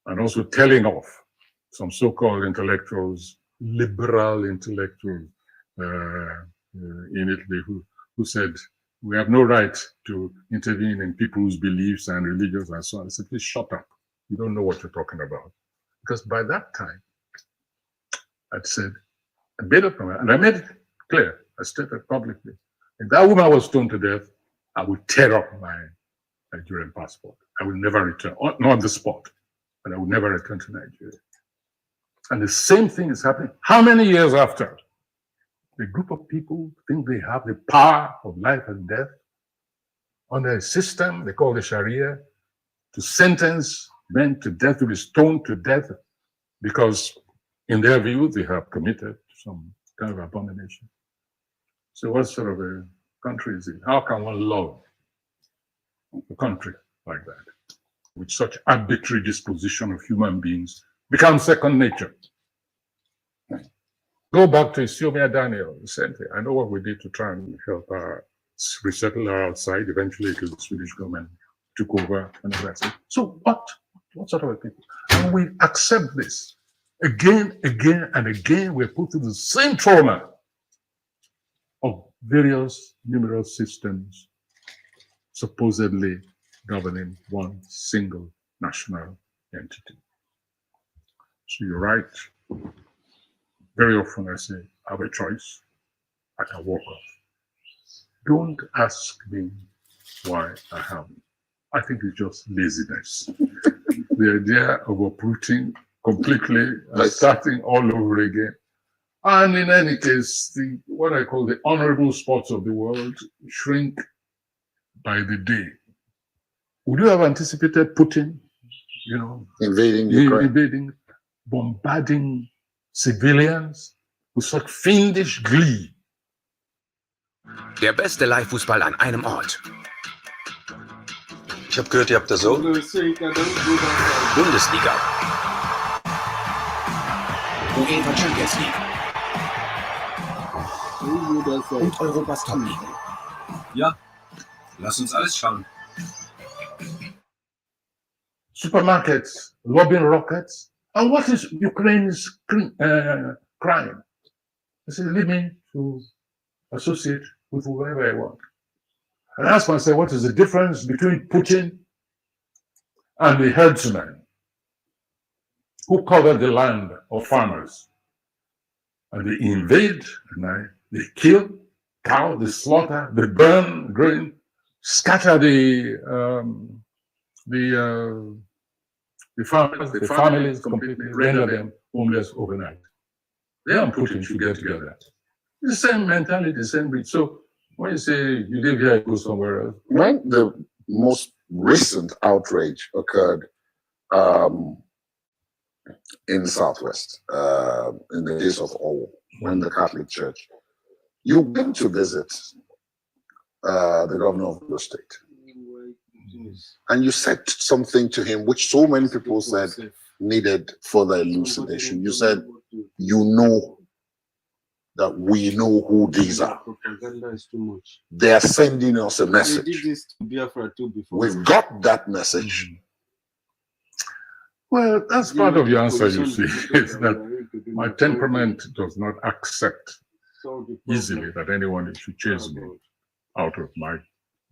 and also telling off some so-called intellectuals, liberal intellectuals in Italy who said, we have no right to intervene in people's beliefs and religions and so on. I said, please shut up. You don't know what you're talking about. Because by that time, I'd said, I made up my mind, and I made it clear. I stated publicly, if that woman was stoned to death, I would tear up my Nigerian passport. I will never return, not on the spot, but I will never return to Nigeria. And the same thing is happening. How many years after? A group of people think they have the power of life and death under a system they call the Sharia to sentence men to death, to be stoned to death, because in their view, they have committed some kind of abomination. So what sort of a country is it? How can one love a country like that, with such arbitrary disposition of human beings, become second nature? Go back to Ethiopia, Daniel, the same thing. I know what we did to try and help resettle her outside. Eventually, the Swedish government took over and all that. So what sort of a people? And we accept this. Again, and again, we're put through the same trauma of various numerous systems supposedly governing one single national entity. So you're right. Very often I say, I have a choice. I can walk off. Don't ask me why I haven't. I think it's just laziness. The idea of uprooting completely and starting all over again. And in any case, what I call the honorable spots of the world shrink by the day. Would you have anticipated Putin, invading Ukraine, bombarding civilians with such fiendish glee? Der beste Live-Fußball an einem Ort. Ich habe gehört, ihr habt da so Bundesliga. UEFA Champions League. Und Europas Top-Ligen. Ja, lass uns alles schauen. Supermarkets, lobbing rockets. And what is Ukraine's crime? I say, leave me to associate with whoever I want. And ask myself, what is the difference between Putin and the herdsmen who cover the land of farmers? And they invade, and they kill cow, they slaughter, they burn grain, scatter the farmers, the families completely, render them homeless overnight. They and Putin should get together. The same mentality, the same breed. So when you say you live here, you go somewhere else. When the most recent outrage occurred in the Southwest, in the days of Owo, when the Catholic Church, you went to visit the governor of the state. And you said something to him which so many people said needed further elucidation. You said, you know that we know who these are. They are sending us a message. We did this to BIAFRAN too before. We've got that message. Well, that's part of the answer, you see, is that my temperament does not accept easily that anyone should chase me out of my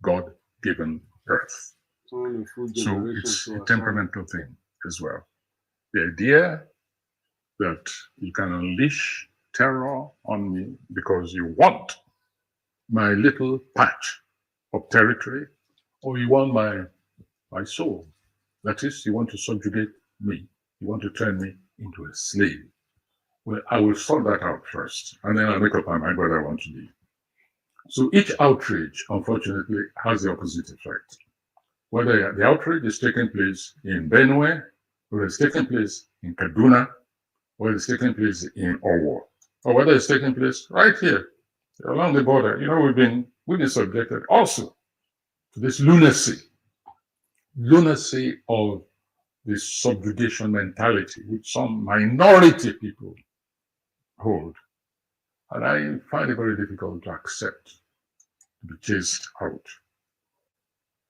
God-given earth. So it's a temperamental thing as well. The idea that you can unleash terror on me because you want my little patch of territory, or you want my soul. That is, you want to subjugate me. You want to turn me into a slave. Well, I will sort that out first, and then I'll make up my mind what I want to do. So each outrage, unfortunately, has the opposite effect. Whether the outrage is taking place in Benue, or it's taking place in Kaduna, or it's taking place in Owo, or whether it's taking place right here along the border. We've been subjected also to this lunacy of this subjugation mentality which some minority people hold. And I find it very difficult to accept to be chased out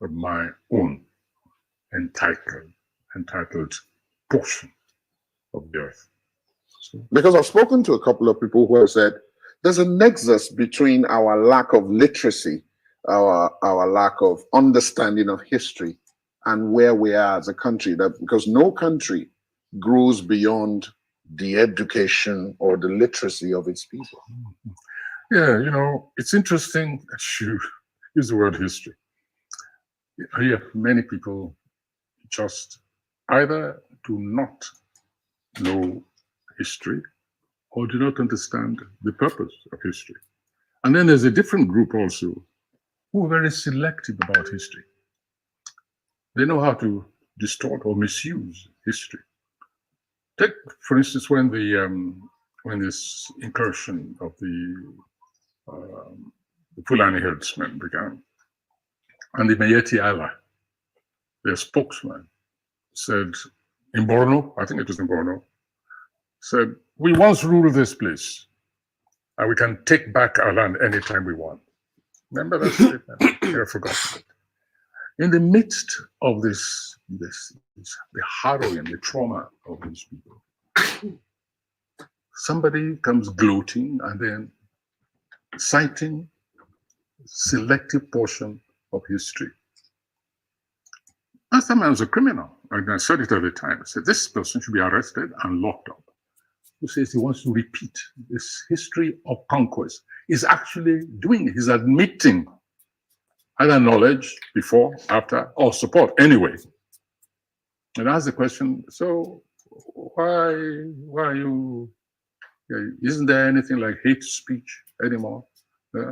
of my own entitled portion of the earth. So, because I've spoken to a couple of people who have said there's a nexus between our lack of literacy, our lack of understanding of history, and where we are as a country. That because no country grows beyond the education or the literacy of its people. yeah, you know, it's interesting that you use the word history. I hear many people just either do not know history or do not understand the purpose of history. And then there's a different group also who are very selective about history. They know how to distort or misuse history. Take, for instance, when this incursion of the Fulani herdsmen began, and the Mayeti Allah, their spokesman, said in Borno, I think it was in Borno, said, we once ruled this place, and we can take back our land anytime we want. Remember that statement? I've forgotten it. In the midst of the harrowing, the trauma of these people, somebody comes gloating and then citing selective portion of history. Last time I was a criminal, and I said it at the time. I said, this person should be arrested and locked up. Who says he wants to repeat this history of conquest? He's actually doing it. He's admitting either knowledge before, after, or support anyway. And ask the question, so why are you, isn't there anything like hate speech anymore?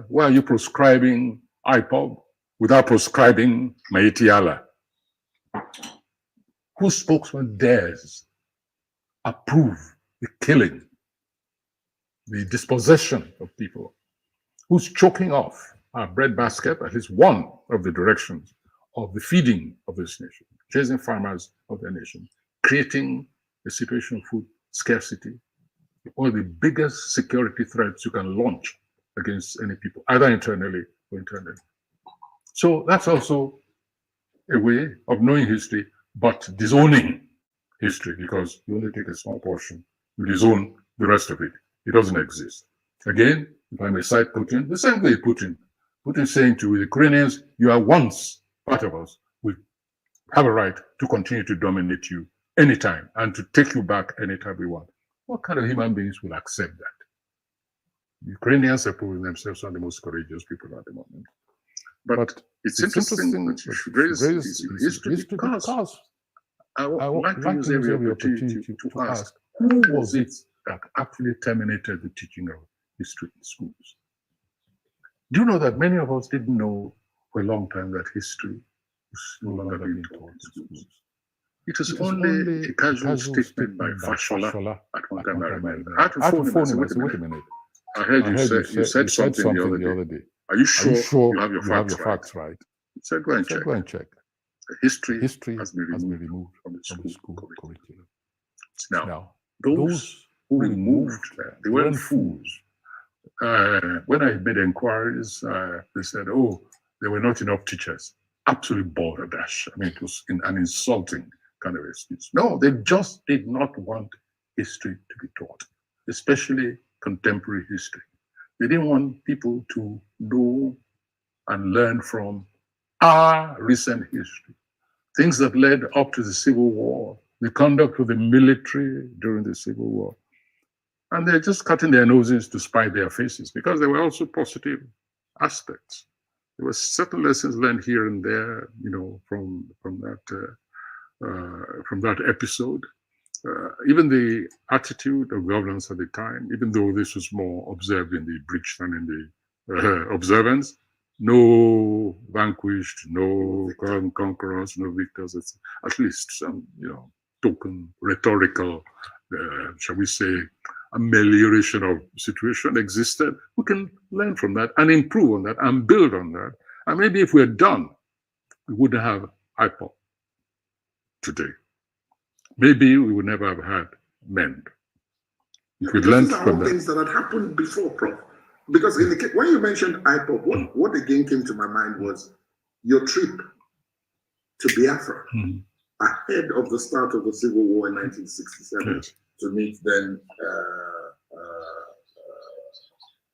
Why are you proscribing IPOB without proscribing Mayeti Allah? Whose spokesman dares approve the killing, the dispossession of people? Who's choking off our breadbasket, at least one of the directions of the feeding of this nation, chasing farmers of the nation, creating a situation of food scarcity, one of the biggest security threats you can launch against any people, either internally or internally. So that's also a way of knowing history, but disowning history, because you only take a small portion, you disown the rest of it. It doesn't exist. Again, if I may cite Putin, the same way Putin saying to the Ukrainians, you are once part of us. We have a right to continue to dominate you anytime and to take you back anytime we want. What kind of human beings will accept that? Ukrainians are proving themselves are the most courageous people at the moment. But it's interesting that you should raise history because I would like to use every opportunity to ask, who was it that actually terminated the teaching of history in schools? Do you know that many of us didn't know for a long time that history was no longer being taught in schools? It was only a casual statement by Fashola at one time. I remember. I had to phone him and say, wait a minute. I heard you said something the other day. Are you sure you have your facts right? He said, go and check. History has been removed from the school curriculum. Now, those who removed that, they weren't fools. When I made inquiries, they said, oh, there were not enough teachers. Absolutely balderdash. I mean, it was an insulting kind of excuse. No, they just did not want history to be taught, especially contemporary history. They didn't want people to know and learn from our recent history. Things that led up to the Civil War, the conduct of the military during the Civil War. And they're just cutting their noses to spite their faces, because there were also positive aspects. There were certain lessons learned here and there, you know, from that episode. Even the attitude of governance at the time, even though this was more observed in the breach than in the observance, no vanquished, no conquerors, no victors. It's at least some, you know, token rhetorical, shall we say, amelioration of situation existed. We can learn from that and improve on that and build on that. And maybe if we're done, we wouldn't have IPOP today. maybe we would never have had MEND. If we learned from that. Things that had happened before, Prof. Because in the when you mentioned IPOP, what again came to my mind was your trip to Biafra ahead of the start of the Civil War in 1967 to meet then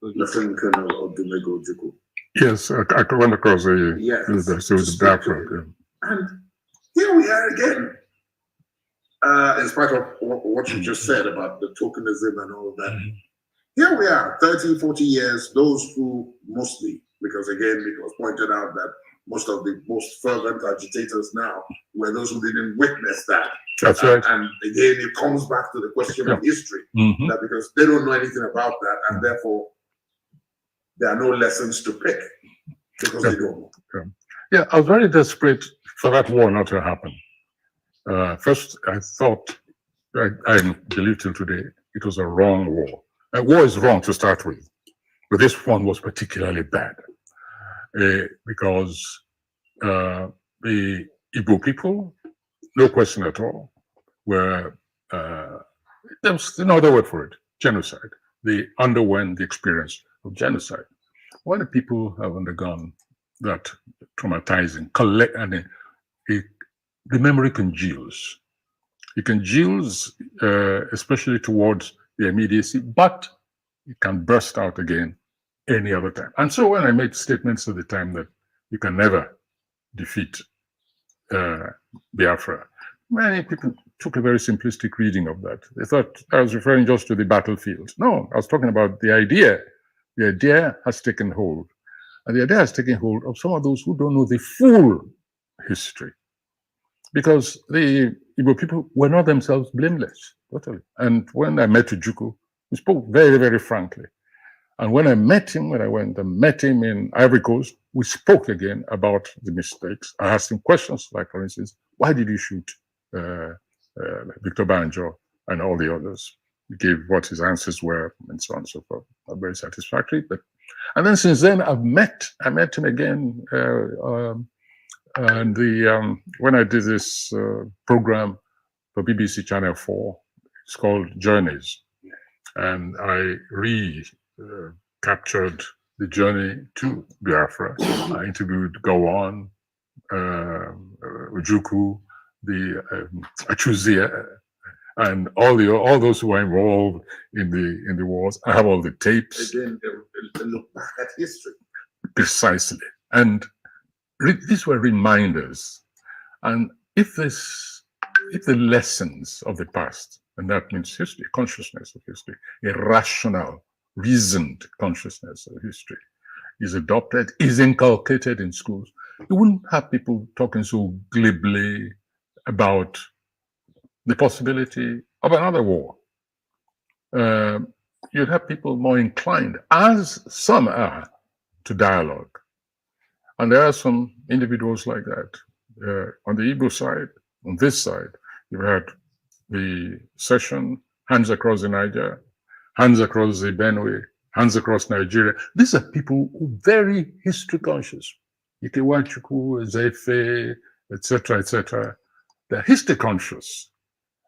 Lieutenant Colonel Odumego Ojukwu. Yes, I went across the Biafra. And here we are again. In spite of what you just said about the tokenism and all of that, here we are, 30, 40 years, those who mostly, because again, it was pointed out that most of the most fervent agitators now were those who didn't witness that. That's right. And again, it comes back to the question of history, that because they don't know anything about that, and therefore there are no lessons to pick because they don't know. Yeah, I was very desperate for that war not to happen. First, I thought, I believe till today, it was a wrong war. A war is wrong to start with, but this one was particularly bad because the Igbo people, no question at all, were, there was no other word for it, genocide. They underwent the experience of genocide. When the people have undergone that traumatizing, the memory congeals. It congeals, especially towards the immediacy, but it can burst out again any other time. And so when I made statements at the time that you can never defeat Biafra, many people took a very simplistic reading of that. They thought I was referring just to the battlefield. No, I was talking about the idea. The idea has taken hold. And the idea has taken hold of some of those who don't know the full history. Because the Igbo people were not themselves blameless, totally. And when I met Ojukwu, we spoke very, very frankly. And when I met him, when I went and met him in Ivory Coast, we spoke again about the mistakes. I asked him questions like, for instance, why did you shoot Victor Banjo and all the others? He gave what his answers were and so on and so forth. Not very satisfactory. And then since then, I met him again. And when I did this program for BBC Channel 4, it's called Journeys. And I captured the journey to Biafra. I interviewed Gowon, Ojukwu, the Achuzia, and all those who were involved in the wars. I have all the tapes. Again, they look back at history. Precisely. And these were reminders. And if the lessons of the past, and that means history, consciousness of history, a rational, reasoned consciousness of history, is adopted, is inculcated in schools, you wouldn't have people talking so glibly about the possibility of another war. You'd have people more inclined, as some are, to dialogue. And there are some individuals like that. On the Igbo side, on this side, you had the session, hands across the Niger, hands across the Benue, hands across Nigeria. These are people who are very history conscious. Ikewachukwu, Zefe, etc., etc. They're history conscious.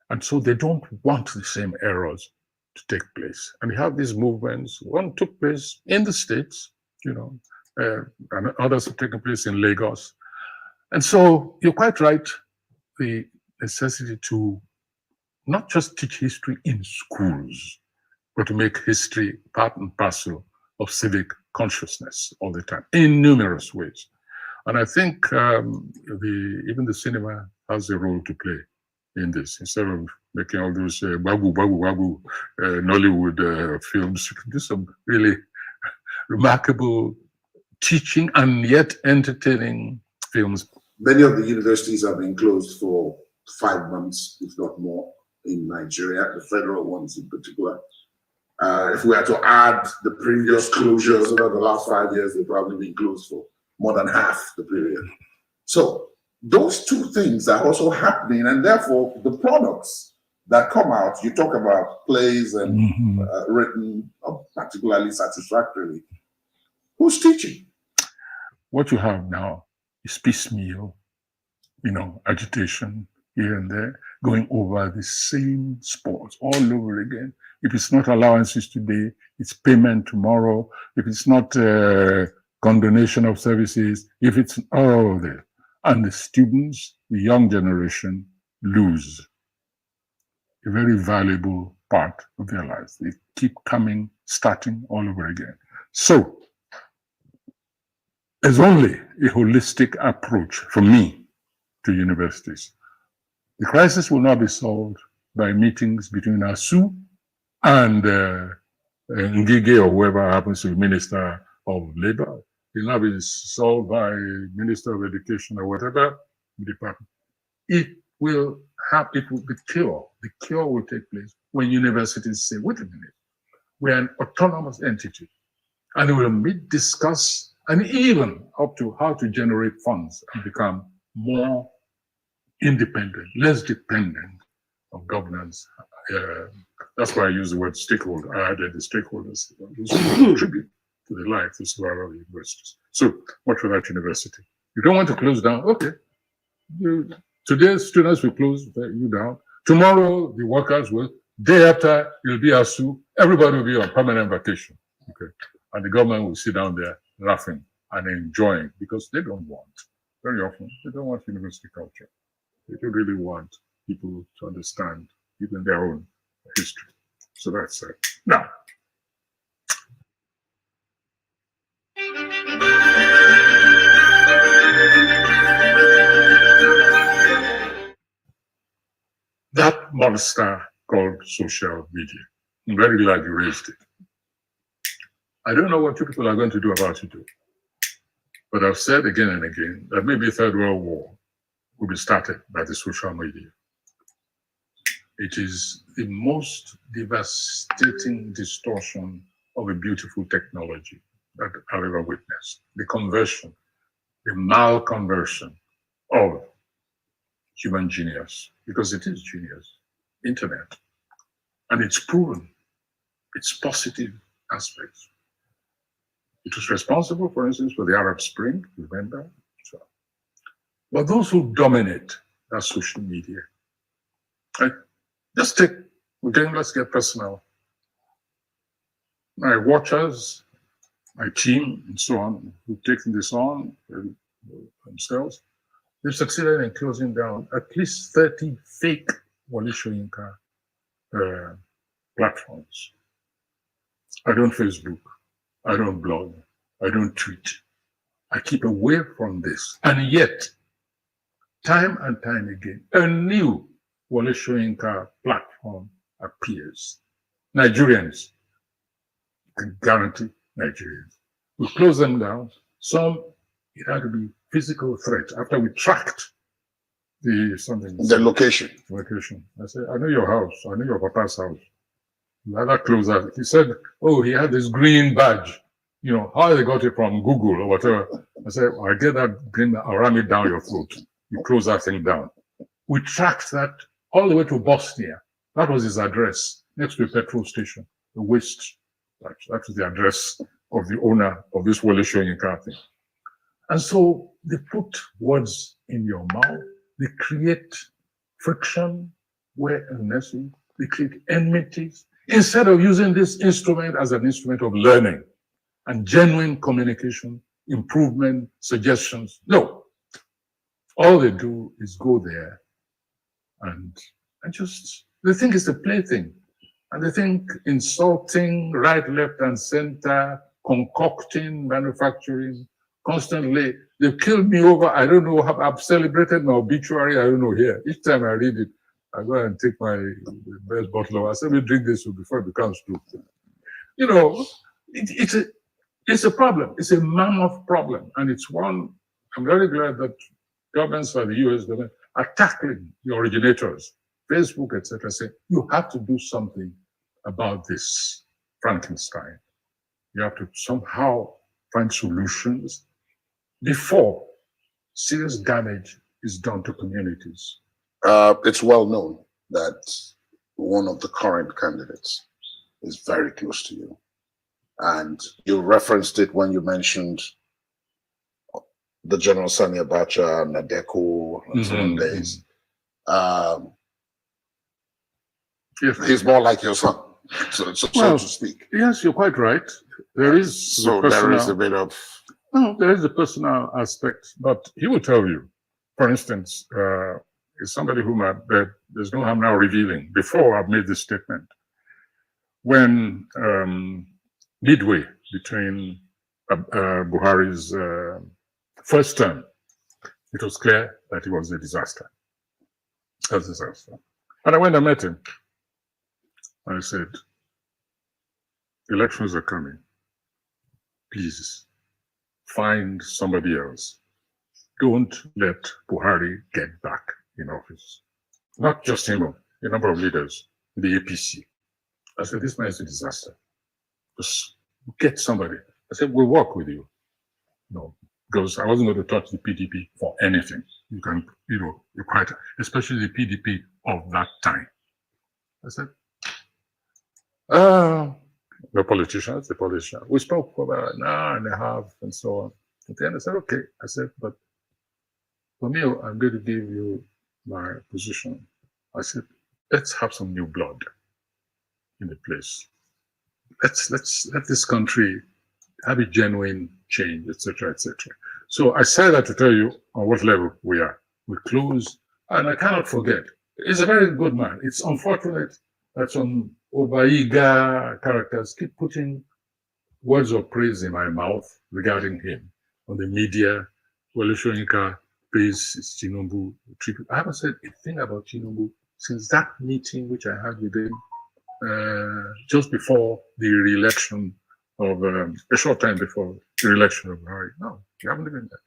And so they don't want the same errors to take place. And we have these movements. One took place in the States, and others have taken place in Lagos. And so you're quite right, the necessity to not just teach history in schools, but to make history part and parcel of civic consciousness all the time, in numerous ways. And I think even the cinema has a role to play in this. Instead of making all those babu Nollywood films, you can do some really remarkable teaching and yet entertaining films. Many of the universities have been closed for 5 months, if not more, in Nigeria, the federal ones in particular. If we had to add the previous closures over the last 5 years, they've probably been closed for more than half the period. So those two things are also happening, and therefore the products that come out, you talk about plays and written particularly satisfactorily. Who's teaching? What you have now is piecemeal, agitation, here and there, going over the same sports all over again. If it's not allowances today, it's payment tomorrow. If it's not condonation of services, if it's all there. And the students, the young generation, lose a very valuable part of their lives. They keep starting all over again. So there's only a holistic approach from me to universities. The crisis will not be solved by meetings between ASU and Ngige or whoever happens to be Minister of Labor. It will not be solved by Minister of Education or whatever department. It will be cure. The cure will take place when universities say, wait a minute, we're an autonomous entity. And they will meet, discuss, and even up to how to generate funds and become more independent, less dependent on governance. That's why I use the word stakeholder. I added the stakeholders who contribute to the life of our universities. So much for that university. You don't want to close down, okay. Today, students will close you down. Tomorrow, the workers will. Day after, you'll be ASU. Everybody will be on permanent vacation. Okay. And the government will sit down there laughing and enjoying because they don't want, very often, they don't want university culture. They don't really want people to understand even their own history. So that's it. Now, that monster called social media. I'm very glad you raised it. I don't know what you people are going to do about it, but I've said again and again that maybe a third world war will be started by the social media. It is the most devastating distortion of a beautiful technology that I've ever witnessed. The conversion, the malconversion of human genius, because it is genius, internet. And it's proven its positive aspects. It was responsible, for instance, for the Arab Spring, remember? So, but those who dominate that social media, right? Just take, again, let's get personal. My watchers, my team, and so on, who've taken this on themselves, they've succeeded in closing down at least 30 fake Wole Soyinka platforms. I don't Facebook, I don't blog, I don't tweet. I keep away from this. And yet, time and time again, a new Wole Soyinka platform appears. Nigerians, I can guarantee Nigerians. We close them down. Some, it had to be physical threat after we tracked the location. I said, I know your house. I know your papa's house. The other closer, he said, oh, he had this green badge. You know, how they got it from Google or whatever. I said, well, I get that green, I'll ram it down your throat. You close that thing down. We tracked that all the way to Bosnia. That was his address, next to a petrol station, the waste. That was the address of the owner of this Wole Soyinka thing. And so they put words in your mouth. They create friction where unnecessary. They create enmities. Instead of using this instrument as an instrument of learning and genuine communication, improvement, suggestions, no. All they do is go there and just, they think it's a plaything. And they think insulting, right, left, and center, concocting, manufacturing, constantly. They've killed me over, I don't know, I've celebrated my obituary, I don't know here. Each time I read it, I go and take my best bottle of, I say, we drink this before it becomes true. You know, it's a problem. It's a mammoth problem. And it's one, I'm very glad that governments like the US government are tackling the originators, Facebook, etc., say, you have to do something about this Frankenstein. You have to somehow find solutions before serious damage is done to communities. It's well known that one of the current candidates is very close to you. And you referenced it when you mentioned the General Sani Abacha, Nadeko, and so on days. he's more like your son, so to speak. Yes, you're quite right. There is there is a bit of there is a personal aspect, but he will tell you. For instance, is somebody whom there's no harm now revealing. Before I've made this statement, when midway between Buhari's first term, it was clear that it was a disaster. And I went and met him. I said, elections are coming. Please find somebody else. Don't let Buhari get back in office. Not just him, a number of leaders in the APC. I said, this man is a disaster. Just get somebody. I said, we'll work with you. No, because I wasn't going to touch the PDP for anything. You can, you're quite, especially the PDP of that time. I said, the politicians. We spoke for about an hour and a half and so on. At the end, I said, okay. I said, but for me, I'm going to give you my position. I said, let's have some new blood in the place. Let's let this country have a genuine change, etc., etc. So I said that to tell you on what level we are. We close, and I cannot forget. He's a very good man. It's unfortunate that some Obaiga characters keep putting words of praise in my mouth regarding him on the media. Wole Soyinka praise Tinubu. I haven't said a thing about Tinubu since that meeting which I had with him just before the re-election of a short time before the re-election of Buhari. No, you haven't even that.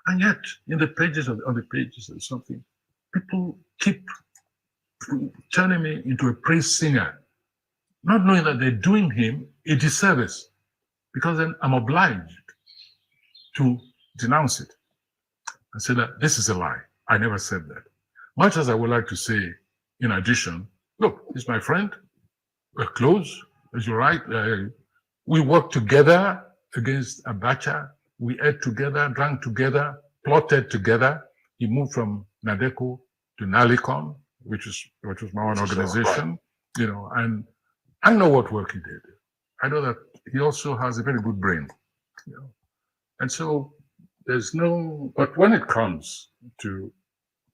And yet, in the pages on the pages or something, people keep turning me into a praise singer, not knowing that they're doing him a disservice, because then I'm obliged to denounce it and say that this is a lie. I never said that. Much as I would like to say, in addition, look, he's my friend. We're close, as you're right. We worked together against Abacha. We ate together, drank together, plotted together. He moved from Nadeco to Nalicom, which was my own organization, and I know what work he did. I know that he also has a very good brain, and so there's no, but when it comes to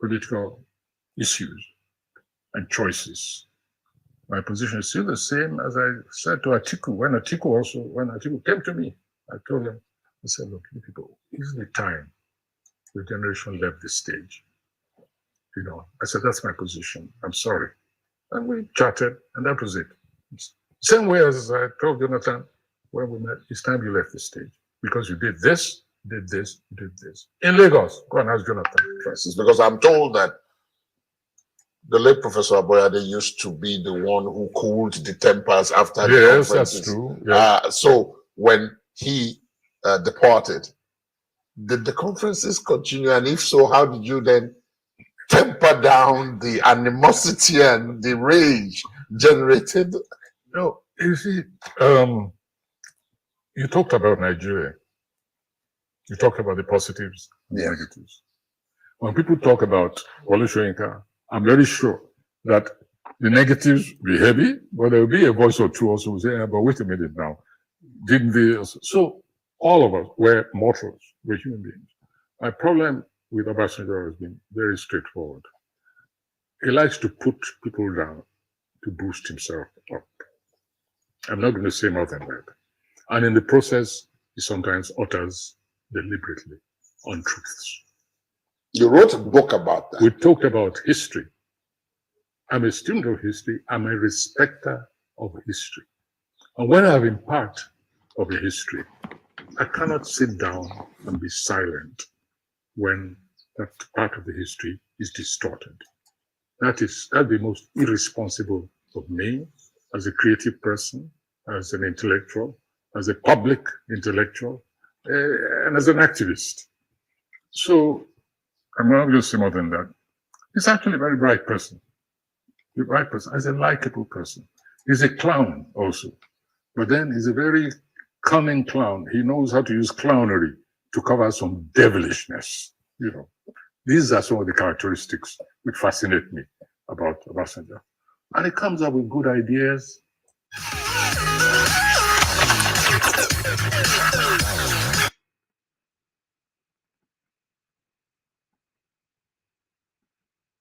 political issues and choices, my position is still the same as I said to Atiku. When Atiku came to me, I told him, I said, look, people, it's the time the generation left the stage. I said, that's my position. I'm sorry. And we chatted, and that was it. Same way as I told Jonathan when we met, it's time you left the stage. Because you did this, did this, did this. In Lagos, go and ask Jonathan. It's because I'm told that the late Professor Aboyade used to be the one who cooled the tempers after the conferences. Yes, that's true. Yes. So when he departed, did the conferences continue? And if so, how did you then temper down the animosity and the rage generated? No, you see, you talked about Nigeria. You talked about the positives and the negatives. When people talk about Wole Soyinka, I'm very sure that the negatives will be heavy, but there will be a voice or two also who say, but wait a minute now. Didn't they also? So all of us were mortals, we're human beings. My problem with Obasanjo has been very straightforward. He likes to put people down to boost himself up. I'm not going to say more than that. And in the process, he sometimes utters deliberately untruths. You wrote a book about that. We talked about history. I'm a student of history. I'm a respecter of history. And when I have been part of a history, I cannot sit down and be silent when that part of the history is distorted. That's the most irresponsible of me as a creative person, as an intellectual, as a public intellectual, and as an activist. So I'm not going to say more than that. He's actually a very bright person. A bright person. He's a likable person. He's a clown also. But then he's a very cunning clown. He knows how to use clownery to cover some devilishness. These are some of the characteristics fascinate me about Obasanjo. And he comes up with good ideas.